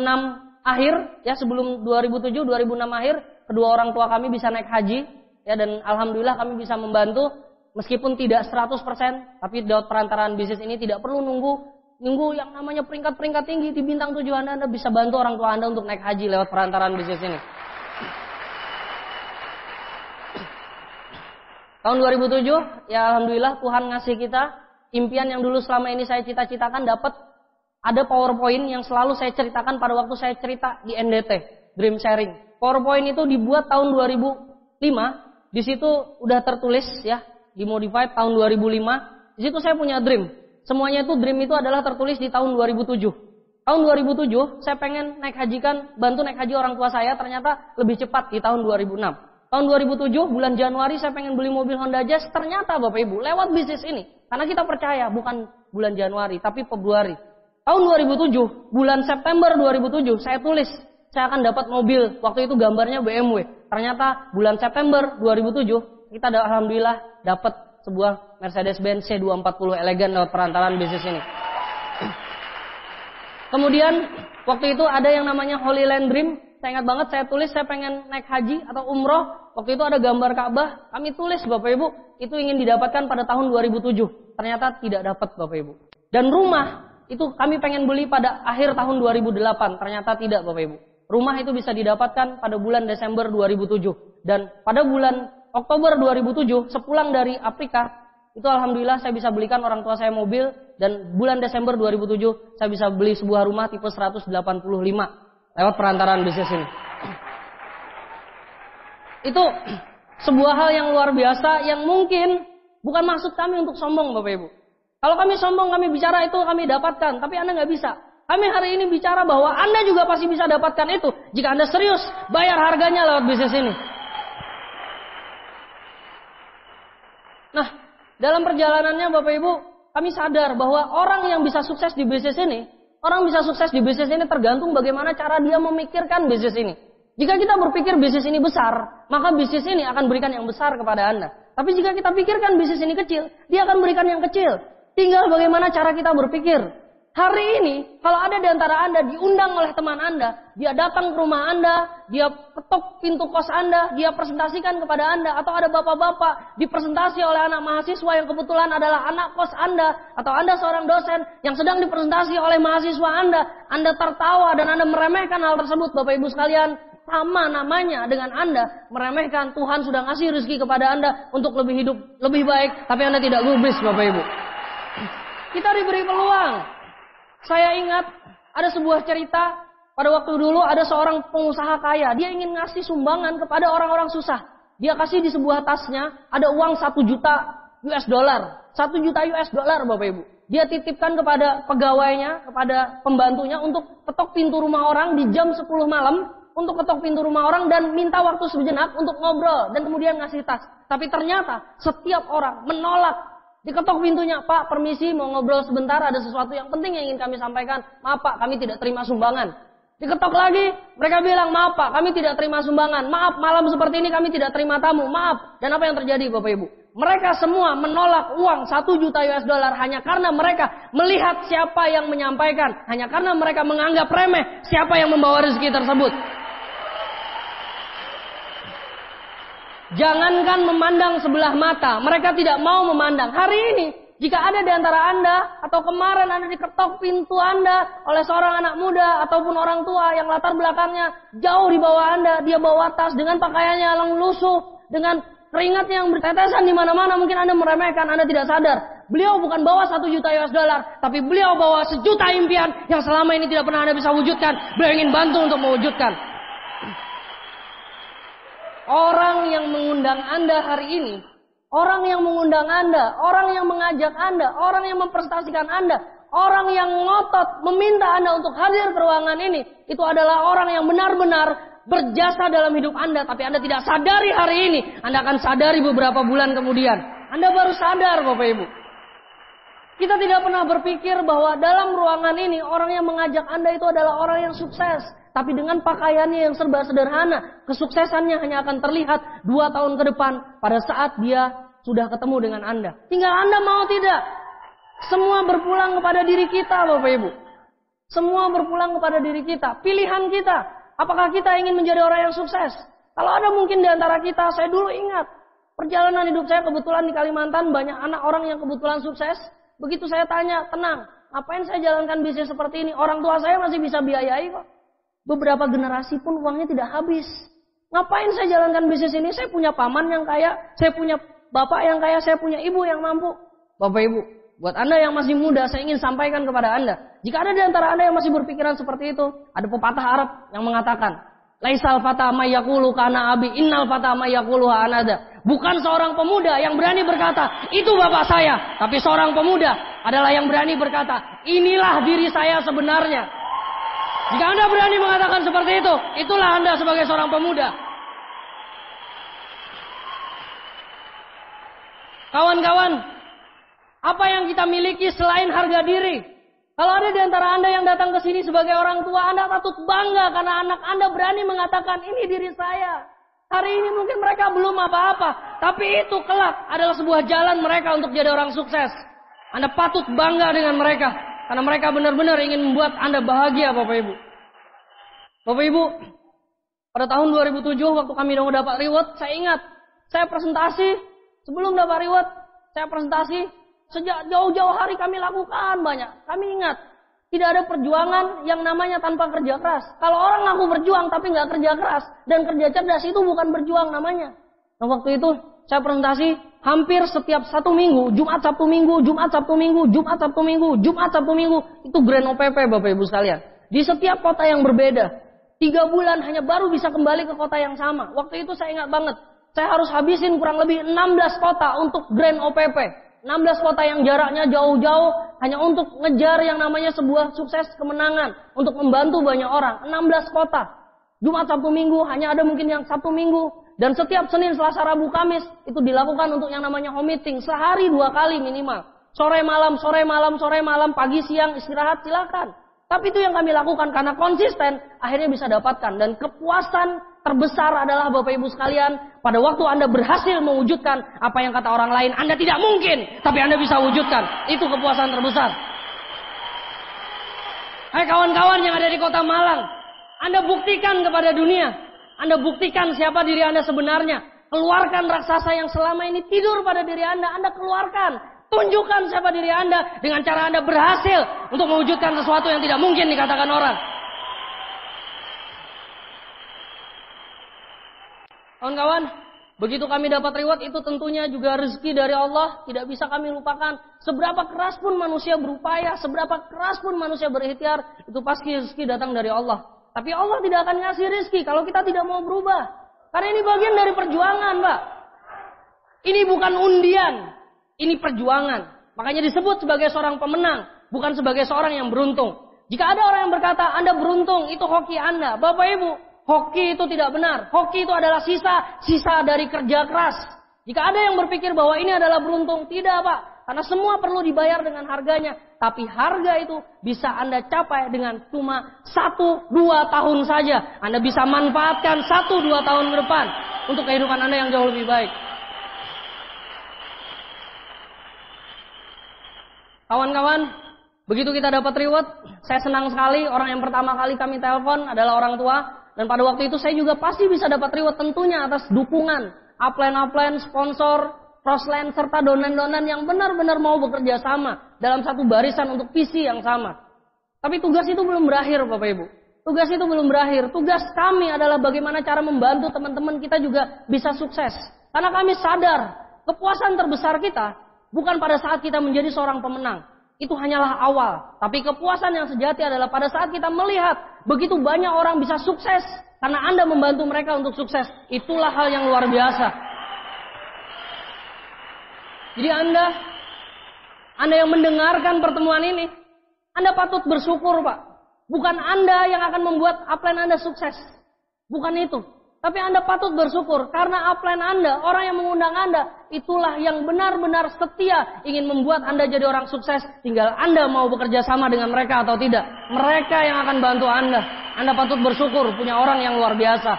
akhir, ya sebelum 2007, 2006 akhir, kedua orang tua kami bisa naik haji. Ya, dan Alhamdulillah kami bisa membantu, meskipun tidak 100%, tapi lewat perantaraan bisnis ini tidak perlu nunggu yang namanya peringkat-peringkat tinggi di bintang 7 Anda bisa bantu orang tua Anda untuk naik haji lewat perantaraan bisnis ini. Tahun 2007, ya Alhamdulillah Tuhan ngasih kita impian yang dulu selama ini saya cita-citakan, dapat ada PowerPoint yang selalu saya ceritakan pada waktu saya cerita di NDT, Dream Sharing. PowerPoint itu dibuat tahun 2005, di situ udah tertulis ya, dimodified tahun 2005. Di situ saya punya dream. Semuanya itu dream itu adalah tertulis di tahun 2007. Tahun 2007 saya pengen bantu naik haji orang tua saya, ternyata lebih cepat di tahun 2006. Tahun 2007 bulan Januari saya pengen beli mobil Honda Jazz, ternyata Bapak Ibu lewat bisnis ini. Karena kita percaya bukan bulan Januari tapi Februari. Tahun 2007 bulan September 2007 saya tulis saya akan dapat mobil, waktu itu gambarnya BMW. Ternyata bulan September 2007 kita alhamdulillah dapat sebuah Mercedes-Benz C240 elegan lewat perantaraan bisnis ini. Kemudian waktu itu ada yang namanya Holy Land Dream. Saya ingat banget saya tulis saya pengen naik haji atau umroh. Waktu itu ada gambar Ka'bah. Kami tulis Bapak Ibu itu ingin didapatkan pada tahun 2007. Ternyata tidak dapat Bapak Ibu. Dan rumah itu kami pengen beli pada akhir tahun 2008. Ternyata tidak Bapak Ibu. Rumah itu bisa didapatkan pada bulan Desember 2007. Dan pada bulan Oktober 2007 sepulang dari Afrika itu alhamdulillah saya bisa belikan orang tua saya mobil. Dan bulan Desember 2007 saya bisa beli sebuah rumah tipe 185 lewat perantaraan bisnis ini. Itu sebuah hal yang luar biasa yang mungkin bukan maksud kami untuk sombong Bapak Ibu. Kalau kami sombong, kami bicara itu kami dapatkan, tapi Anda nggak bisa. Kami hari ini bicara bahwa Anda juga pasti bisa dapatkan itu jika Anda serius bayar harganya lewat bisnis ini. Nah, dalam perjalanannya Bapak Ibu, kami sadar bahwa orang yang bisa sukses di bisnis ini, tergantung bagaimana cara dia memikirkan bisnis ini. Jika kita berpikir bisnis ini besar, maka bisnis ini akan berikan yang besar kepada Anda. Tapi jika kita pikirkan bisnis ini kecil, dia akan berikan yang kecil. Tinggal bagaimana cara kita berpikir. Hari ini, kalau ada di antara Anda diundang oleh teman Anda, dia datang ke rumah Anda, dia ketok pintu kos Anda, dia presentasikan kepada Anda, atau ada bapak-bapak dipresentasi oleh anak mahasiswa yang kebetulan adalah anak kos Anda, atau Anda seorang dosen yang sedang dipresentasi oleh mahasiswa Anda tertawa dan Anda meremehkan hal tersebut, Bapak Ibu sekalian, sama namanya dengan Anda meremehkan Tuhan sudah ngasih rezeki kepada Anda untuk lebih hidup, lebih baik, tapi Anda tidak gubris, Bapak Ibu. Kita diberi peluang. Saya ingat ada sebuah cerita pada waktu dulu ada seorang pengusaha kaya. Dia ingin ngasih sumbangan kepada orang-orang susah. Dia kasih di sebuah tasnya ada uang 1 juta US dollar. 1 juta US dollar Bapak Ibu. Dia titipkan kepada pegawainya, kepada pembantunya untuk ketok pintu rumah orang di jam 10 malam. Untuk ketok pintu rumah orang dan minta waktu sejenak untuk ngobrol. Dan kemudian ngasih tas. Tapi ternyata setiap orang menolak. Diketok pintunya, Pak, permisi mau ngobrol sebentar, ada sesuatu yang penting yang ingin kami sampaikan. Maaf Pak, kami tidak terima sumbangan. Diketok lagi, mereka bilang, maaf Pak, kami tidak terima sumbangan. Maaf, malam seperti ini kami tidak terima tamu. Maaf. Dan apa yang terjadi Bapak Ibu? Mereka semua menolak uang 1 juta US dollar hanya karena mereka melihat siapa yang menyampaikan. Hanya karena mereka menganggap remeh siapa yang membawa rezeki tersebut. Jangankan memandang sebelah mata, mereka tidak mau memandang. Hari ini, jika ada di antara Anda, atau kemarin Anda diketok pintu Anda oleh seorang anak muda, ataupun orang tua yang latar belakangnya jauh di bawah Anda, dia bawa tas dengan pakaiannya yang lusuh, dengan keringatnya yang bertetesan di mana-mana, mungkin Anda meremehkan, Anda tidak sadar. Beliau bukan bawa 1 juta US dollar, tapi beliau bawa 1 juta impian yang selama ini tidak pernah Anda bisa wujudkan. Beliau ingin bantu untuk mewujudkan. Orang yang mengundang Anda hari ini, orang yang mengundang Anda, orang yang mengajak Anda, orang yang mempresentasikan Anda, orang yang ngotot meminta Anda untuk hadir ke ruangan ini, itu adalah orang yang benar-benar berjasa dalam hidup Anda, tapi Anda tidak sadari hari ini, Anda akan sadari beberapa bulan kemudian. Anda baru sadar Bapak Ibu. Kita tidak pernah berpikir bahwa dalam ruangan ini, orang yang mengajak Anda itu adalah orang yang sukses. Tapi dengan pakaiannya yang serba sederhana, kesuksesannya hanya akan terlihat 2 tahun ke depan pada saat dia sudah ketemu dengan Anda. Tinggal Anda mau tidak. Semua berpulang kepada diri kita Bapak Ibu. Semua berpulang kepada diri kita. Pilihan kita. Apakah kita ingin menjadi orang yang sukses? Kalau ada mungkin di antara kita, saya dulu ingat. Perjalanan hidup saya kebetulan di Kalimantan, banyak anak orang yang kebetulan sukses. Begitu saya tanya, tenang, ngapain saya jalankan bisnis seperti ini? Orang tua saya masih bisa biayai kok. Beberapa generasi pun uangnya tidak habis. Ngapain saya jalankan bisnis ini? Saya punya paman yang kaya, saya punya bapak yang kaya, saya punya ibu yang mampu. Bapak Ibu, buat Anda yang masih muda, saya ingin sampaikan kepada Anda. Jika ada di antara Anda yang masih berpikiran seperti itu, ada pepatah Arab yang mengatakan, Laisal fata mayyakulu kana abi, innal fata mayyakulu anada. Bukan seorang pemuda yang berani berkata, itu bapak saya. Tapi seorang pemuda adalah yang berani berkata, inilah diri saya sebenarnya. Jika Anda berani mengatakan seperti itu, itulah Anda sebagai seorang pemuda. Kawan-kawan, apa yang kita miliki selain harga diri? Kalau ada di antara Anda yang datang ke sini sebagai orang tua, Anda patut bangga karena anak Anda berani mengatakan, ini diri saya. Hari ini mungkin mereka belum apa-apa, tapi itu kelak adalah sebuah jalan mereka untuk jadi orang sukses. Anda patut bangga dengan mereka. Karena mereka benar-benar ingin membuat Anda bahagia Bapak Ibu. Bapak Ibu, pada tahun 2007 waktu kami dapat reward, saya ingat, saya presentasi, sebelum dapat reward, saya presentasi, sejak jauh-jauh hari kami lakukan banyak. Kami ingat, tidak ada perjuangan yang namanya tanpa kerja keras. Kalau orang ngaku berjuang tapi nggak kerja keras, dan kerja cerdas itu bukan berjuang namanya. Nah waktu itu, saya presentasi, hampir setiap 1 minggu, Jumat Sabtu Minggu, Jumat Sabtu Minggu, Jumat Sabtu Minggu, Jumat Sabtu Minggu, itu Grand OPP Bapak Ibu sekalian. Di setiap kota yang berbeda. 3 bulan hanya baru bisa kembali ke kota yang sama. Waktu itu saya ingat banget, saya harus habisin kurang lebih 16 kota untuk Grand OPP. 16 kota yang jaraknya jauh-jauh hanya untuk ngejar yang namanya sebuah sukses kemenangan. Untuk membantu banyak orang. 16 kota. Jumat Sabtu Minggu hanya ada mungkin yang Sabtu Minggu Dan setiap Senin, Selasa, Rabu, Kamis itu dilakukan untuk yang namanya home meeting. Sehari 2 kali minimal. Sore malam, sore malam, sore malam, pagi siang, istirahat silakan. Tapi itu yang kami lakukan karena konsisten, akhirnya bisa dapatkan. Dan kepuasan terbesar adalah Bapak Ibu sekalian, pada waktu Anda berhasil mewujudkan apa yang kata orang lain, Anda tidak mungkin, tapi Anda bisa wujudkan. Itu kepuasan terbesar. Hai kawan-kawan yang ada di kota Malang, Anda buktikan kepada dunia. Anda buktikan siapa diri Anda sebenarnya. Keluarkan raksasa yang selama ini tidur pada diri Anda. Anda keluarkan. Tunjukkan siapa diri Anda dengan cara Anda berhasil untuk mewujudkan sesuatu yang tidak mungkin dikatakan orang. Kawan-kawan, begitu kami dapat reward itu tentunya juga rezeki dari Allah. Tidak bisa kami lupakan. Seberapa keras pun manusia berupaya, seberapa keras pun manusia berikhtiar, itu pasti rezeki datang dari Allah. Tapi Allah tidak akan ngasih rezeki kalau kita tidak mau berubah. Karena ini bagian dari perjuangan, Pak. Ini bukan undian. Ini perjuangan. Makanya disebut sebagai seorang pemenang, bukan sebagai seorang yang beruntung. Jika ada orang yang berkata, Anda beruntung, itu hoki Anda. Bapak Ibu, hoki itu tidak benar. Hoki itu adalah sisa dari kerja keras. Jika ada yang berpikir bahwa ini adalah beruntung, tidak Pak. Karena semua perlu dibayar dengan harganya. Tapi harga itu bisa Anda capai dengan cuma 1-2 tahun saja. Anda bisa manfaatkan 1-2 tahun ke depan untuk kehidupan Anda yang jauh lebih baik. Kawan-kawan, begitu kita dapat reward, saya senang sekali. Orang yang pertama kali kami telepon adalah orang tua. Dan pada waktu itu saya juga pasti bisa dapat reward tentunya atas dukungan, upline, sponsor, crossline, serta donan-donan yang benar-benar mau bekerja sama dalam satu barisan untuk visi yang sama. Tapi tugas itu belum berakhir Bapak Ibu. Tugas itu belum berakhir. Tugas kami adalah bagaimana cara membantu teman-teman kita juga bisa sukses. Karena kami sadar kepuasan terbesar kita bukan pada saat kita menjadi seorang pemenang. Itu hanyalah awal. Tapi kepuasan yang sejati adalah pada saat kita melihat begitu banyak orang bisa sukses. Karena Anda membantu mereka untuk sukses. Itulah hal yang luar biasa. Jadi Anda yang mendengarkan pertemuan ini, Anda patut bersyukur Pak. Bukan Anda yang akan membuat upline Anda sukses. Bukan itu. Tapi Anda patut bersyukur karena upline Anda, orang yang mengundang Anda, itulah yang benar-benar setia ingin membuat Anda jadi orang sukses. Tinggal Anda mau bekerja sama dengan mereka atau tidak. Mereka yang akan bantu Anda. Anda patut bersyukur punya orang yang luar biasa.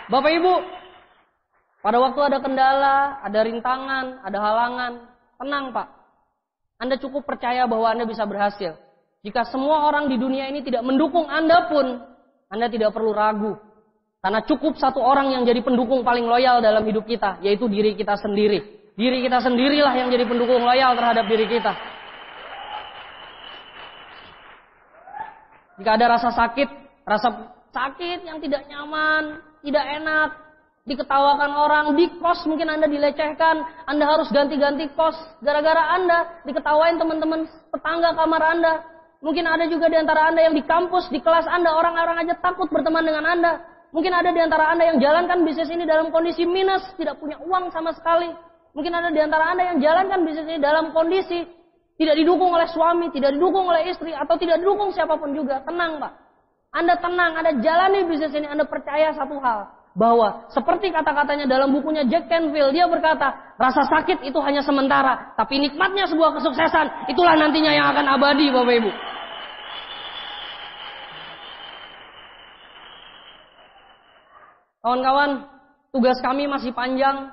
Bapak Ibu, pada waktu ada kendala, ada rintangan, ada halangan, tenang Pak. Anda cukup percaya bahwa Anda bisa berhasil. Jika semua orang di dunia ini tidak mendukung Anda pun, Anda tidak perlu ragu. Karena cukup satu orang yang jadi pendukung paling loyal dalam hidup kita, yaitu diri kita sendiri. Diri kita sendirilah yang jadi pendukung loyal terhadap diri kita. Jika ada rasa sakit yang tidak nyaman, tidak enak, diketawakan orang, di kos mungkin Anda dilecehkan, Anda harus ganti-ganti kos, gara-gara Anda diketawain teman-teman tetangga kamar Anda. Mungkin ada juga di antara Anda yang di kampus, di kelas Anda, orang-orang aja takut berteman dengan Anda. Mungkin ada di antara Anda yang jalankan bisnis ini dalam kondisi minus, tidak punya uang sama sekali. Mungkin ada di antara Anda yang jalankan bisnis ini dalam kondisi tidak didukung oleh suami, tidak didukung oleh istri, atau tidak didukung siapapun juga. Tenang Pak. Anda tenang, Anda jalani bisnis ini, Anda percaya satu hal. Bahwa seperti kata-katanya dalam bukunya Jack Canfield, dia berkata, rasa sakit itu hanya sementara. Tapi nikmatnya sebuah kesuksesan, itulah nantinya yang akan abadi Bapak Ibu. Kawan-kawan, tugas kami masih panjang.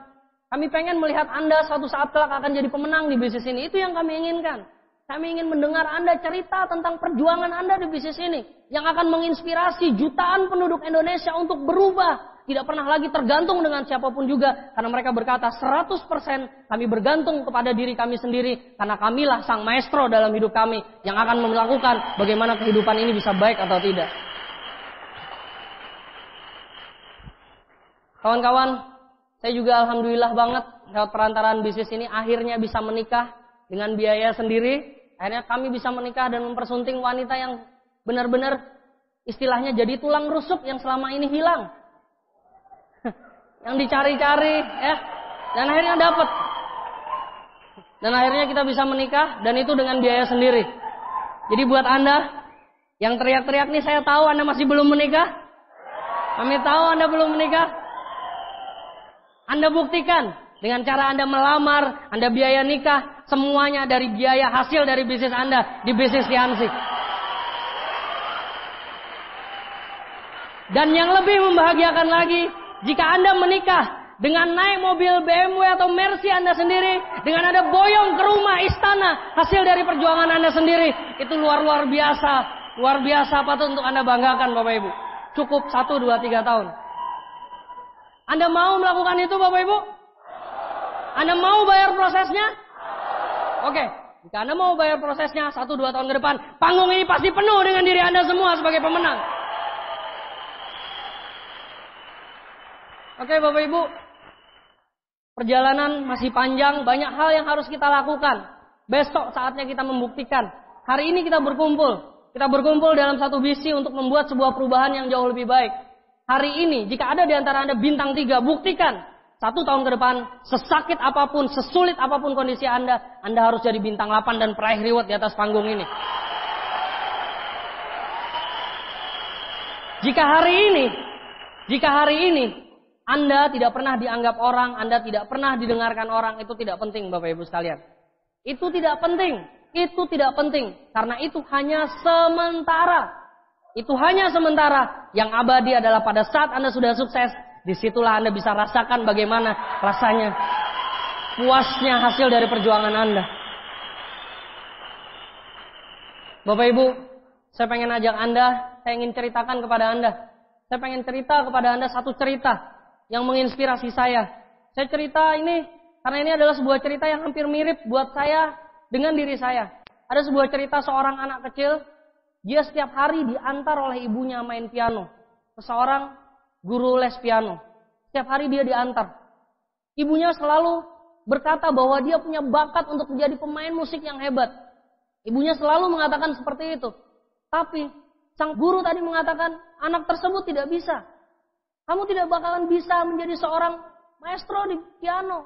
Kami pengen melihat Anda suatu saat kelak akan jadi pemenang di bisnis ini. Itu yang kami inginkan. Kami ingin mendengar Anda cerita tentang perjuangan Anda di bisnis ini. Yang akan menginspirasi jutaan penduduk Indonesia untuk berubah. Tidak pernah lagi tergantung dengan siapapun juga. Karena mereka berkata 100% kami bergantung kepada diri kami sendiri. Karena kamilah sang maestro dalam hidup kami. Yang akan melakukan bagaimana kehidupan ini bisa baik atau tidak. Kawan-kawan, saya juga alhamdulillah banget lewat perantaraan bisnis ini akhirnya bisa menikah dengan biaya sendiri. Akhirnya kami bisa menikah dan mempersunting wanita yang benar-benar istilahnya jadi tulang rusuk yang selama ini hilang. Yang dicari-cari ya. Dan akhirnya dapat. Dan akhirnya kita bisa menikah dan itu dengan biaya sendiri. Jadi buat Anda yang teriak-teriak nih, saya tahu Anda masih belum menikah. Kami tahu Anda belum menikah. Anda buktikan dengan cara Anda melamar, Anda biaya nikah, semuanya dari biaya hasil dari bisnis Anda di bisnis Yansi. Dan yang lebih membahagiakan lagi, jika Anda menikah dengan naik mobil BMW atau Mercy Anda sendiri, dengan Anda boyong ke rumah istana, hasil dari perjuangan Anda sendiri, itu luar biasa patut untuk Anda banggakan Bapak Ibu. Cukup 1, 2, 3 tahun. Anda mau melakukan itu Bapak Ibu? Anda mau bayar prosesnya? Oke, jika Anda mau bayar prosesnya 1, 2 tahun ke depan, panggung ini pasti penuh dengan diri Anda semua sebagai pemenang. Oke Bapak Ibu, perjalanan masih panjang, banyak hal yang harus kita lakukan. Besok saatnya kita membuktikan. Hari ini kita berkumpul dalam satu visi untuk membuat sebuah perubahan yang jauh lebih baik. Hari ini, jika ada di antara Anda bintang 3, buktikan 1 tahun ke depan, sesakit apapun, sesulit apapun kondisi Anda harus jadi bintang 8 dan peraih reward di atas panggung ini. Jika hari ini Anda tidak pernah dianggap orang, Anda tidak pernah didengarkan orang, itu tidak penting Bapak Ibu sekalian. Itu tidak penting. Karena itu hanya sementara. Yang abadi adalah pada saat Anda sudah sukses, disitulah Anda bisa rasakan bagaimana rasanya puasnya hasil dari perjuangan Anda. Bapak Ibu, saya pengen ajak Anda, saya ingin ceritakan kepada Anda. Saya pengen cerita kepada Anda satu cerita yang menginspirasi saya. Saya cerita ini karena ini adalah sebuah cerita yang hampir mirip buat saya dengan diri saya. Ada sebuah cerita seorang anak kecil, dia setiap hari diantar oleh ibunya main piano ke seorang guru les piano. Setiap hari dia diantar. Ibunya selalu berkata bahwa dia punya bakat untuk menjadi pemain musik yang hebat. Ibunya selalu mengatakan seperti itu. Tapi sang guru tadi mengatakan, anak tersebut tidak bisa. Kamu tidak bakalan bisa menjadi seorang maestro di piano.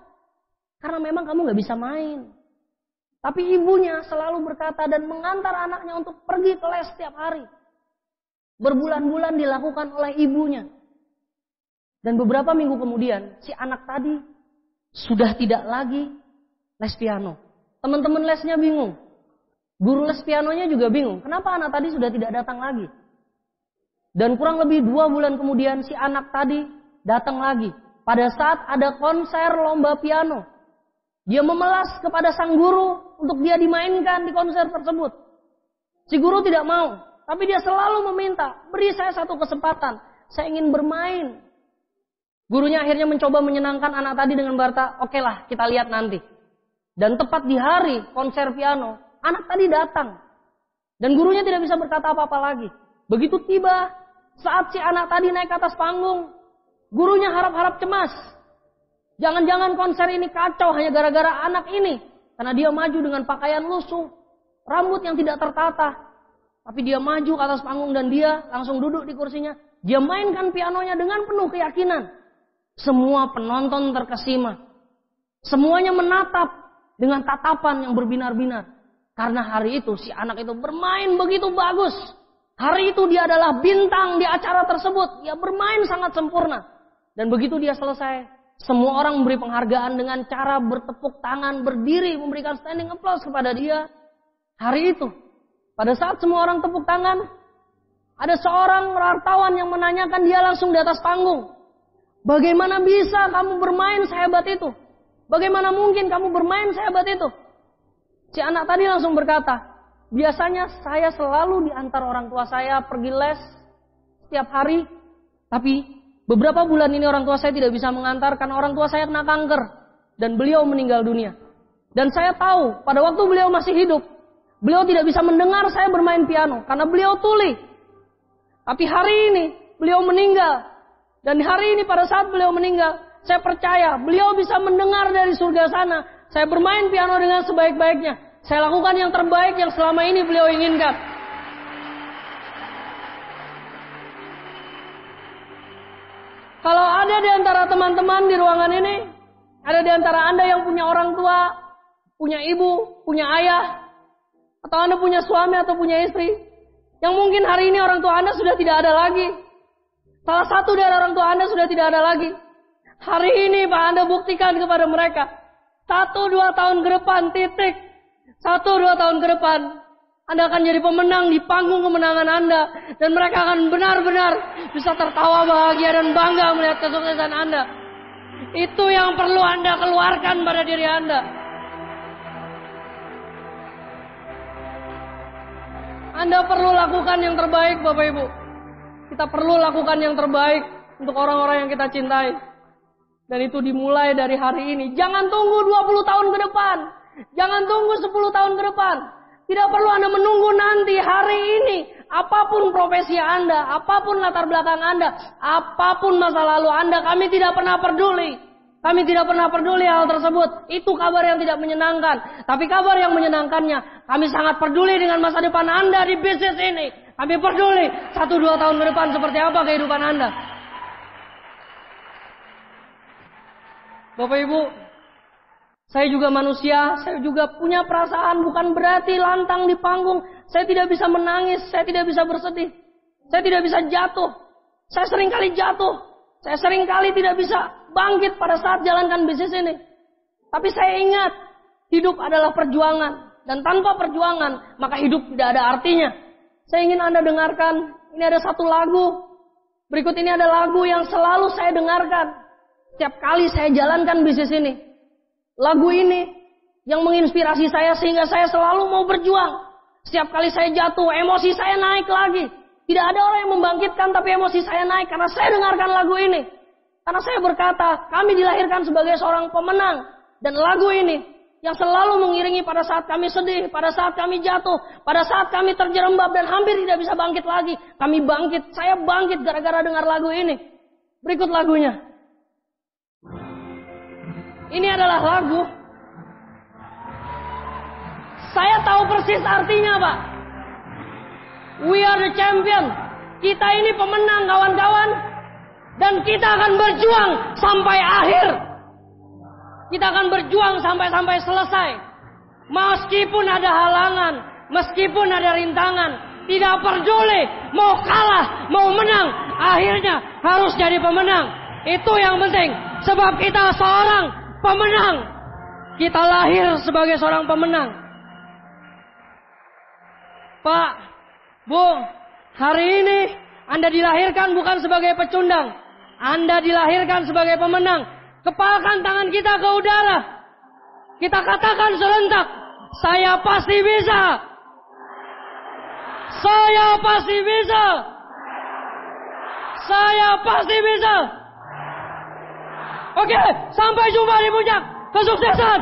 Karena memang kamu gak bisa main. Tapi ibunya selalu berkata dan mengantar anaknya untuk pergi ke les setiap hari. Berbulan-bulan dilakukan oleh ibunya. Dan beberapa minggu kemudian, si anak tadi sudah tidak lagi les piano. Teman-teman lesnya bingung. Guru les pianonya juga bingung. Kenapa anak tadi sudah tidak datang lagi? Dan kurang lebih 2 bulan kemudian si anak tadi datang lagi. Pada saat ada konser lomba piano. Dia memelas kepada sang guru untuk dia dimainkan di konser tersebut. Si guru tidak mau. Tapi dia selalu meminta, beri saya satu kesempatan. Saya ingin bermain. Gurunya akhirnya mencoba menyenangkan anak tadi dengan berkata, oke lah kita lihat nanti. Dan tepat di hari konser piano, anak tadi datang. Dan gurunya tidak bisa berkata apa-apa lagi. Begitu tiba saat si anak tadi naik ke atas panggung, gurunya harap-harap cemas. Jangan-jangan konser ini kacau hanya gara-gara anak ini. Karena dia maju dengan pakaian lusuh, rambut yang tidak tertata. Tapi dia maju ke atas panggung dan dia langsung duduk di kursinya. Dia mainkan pianonya dengan penuh keyakinan. Semua penonton terkesima. Semuanya menatap dengan tatapan yang berbinar-binar. Karena hari itu si anak itu bermain begitu bagus. Hari itu dia adalah bintang di acara tersebut. Dia bermain sangat sempurna. Dan begitu dia selesai, semua orang memberi penghargaan dengan cara bertepuk tangan, berdiri, memberikan standing applause kepada dia. Hari itu, pada saat semua orang tepuk tangan, ada seorang wartawan yang menanyakan dia langsung di atas panggung. Bagaimana bisa kamu bermain sehebat itu? Bagaimana mungkin kamu bermain sehebat itu? Si anak tadi langsung berkata, biasanya saya selalu diantar orang tua saya pergi les setiap hari. Tapi beberapa bulan ini orang tua saya tidak bisa mengantar karena orang tua saya kena kanker. Dan beliau meninggal dunia. Dan saya tahu pada waktu beliau masih hidup, beliau tidak bisa mendengar saya bermain piano karena beliau tuli. Tapi hari ini beliau meninggal. Dan hari ini pada saat beliau meninggal, saya percaya beliau bisa mendengar dari surga sana. Saya bermain piano dengan sebaik-baiknya. Saya lakukan yang terbaik yang selama ini beliau inginkan. Kalau ada di antara teman-teman di ruangan ini, ada di antara Anda yang punya orang tua, punya ibu, punya ayah, atau Anda punya suami atau punya istri, yang mungkin hari ini orang tua Anda sudah tidak ada lagi. Salah satu dari orang tua Anda sudah tidak ada lagi. Hari ini Pak, Anda buktikan kepada mereka. 1-2 tahun ke depan, titik. 1-2 tahun ke depan, Anda akan jadi pemenang di panggung kemenangan Anda. Dan mereka akan benar-benar bisa tertawa bahagia dan bangga melihat kesuksesan Anda. Itu yang perlu Anda keluarkan pada diri Anda. Anda perlu lakukan yang terbaik, Bapak Ibu. Kita perlu lakukan yang terbaik untuk orang-orang yang kita cintai. Dan itu dimulai dari hari ini. Jangan tunggu 20 tahun ke depan. Jangan tunggu 10 tahun ke depan. Tidak perlu Anda menunggu nanti, hari ini. Apapun profesi Anda, apapun latar belakang Anda, apapun masa lalu Anda, kami tidak pernah peduli. Kami tidak pernah peduli hal tersebut. Itu kabar yang tidak menyenangkan. Tapi kabar yang menyenangkannya, kami sangat peduli dengan masa depan Anda di bisnis ini. Kami peduli 1-2 tahun ke depan seperti apa kehidupan Anda. Bapak Ibu, saya juga manusia, saya juga punya perasaan, bukan berarti lantang di panggung. Saya tidak bisa menangis, saya tidak bisa bersedih. Saya tidak bisa jatuh. Saya seringkali jatuh. Saya seringkali tidak bisa bangkit pada saat jalankan bisnis ini. Tapi saya ingat, hidup adalah perjuangan. Dan tanpa perjuangan, maka hidup tidak ada artinya. Saya ingin Anda dengarkan, ini ada satu lagu. Berikut ini ada lagu yang selalu saya dengarkan setiap kali saya jalankan bisnis ini. Lagu ini yang menginspirasi saya sehingga saya selalu mau berjuang. Setiap kali saya jatuh, emosi saya naik lagi. Tidak ada orang yang membangkitkan, tapi emosi saya naik karena saya dengarkan lagu ini. Karena saya berkata, kami dilahirkan sebagai seorang pemenang. Dan lagu ini yang selalu mengiringi pada saat kami sedih, pada saat kami jatuh, pada saat kami terjerembab dan hampir tidak bisa bangkit lagi. Kami bangkit, saya bangkit gara-gara dengar lagu ini. Berikut lagunya. Ini adalah lagu. Saya tahu persis artinya, Pak. We are the champion. Kita ini pemenang, kawan-kawan. Dan kita akan berjuang sampai akhir. Kita akan berjuang sampai selesai. Meskipun ada halangan, meskipun ada rintangan, tidak peduli mau kalah, mau menang, akhirnya harus jadi pemenang. Itu yang penting. Sebab kita seorang pemenang. Kita lahir sebagai seorang pemenang. Pak, Bu, hari ini Anda dilahirkan bukan sebagai pecundang. Anda dilahirkan sebagai pemenang. Kepalkan tangan kita ke udara. Kita katakan serentak, saya pasti bisa. Saya pasti bisa. Saya pasti bisa. Oke, sampai jumpa di puncak kesuksesan.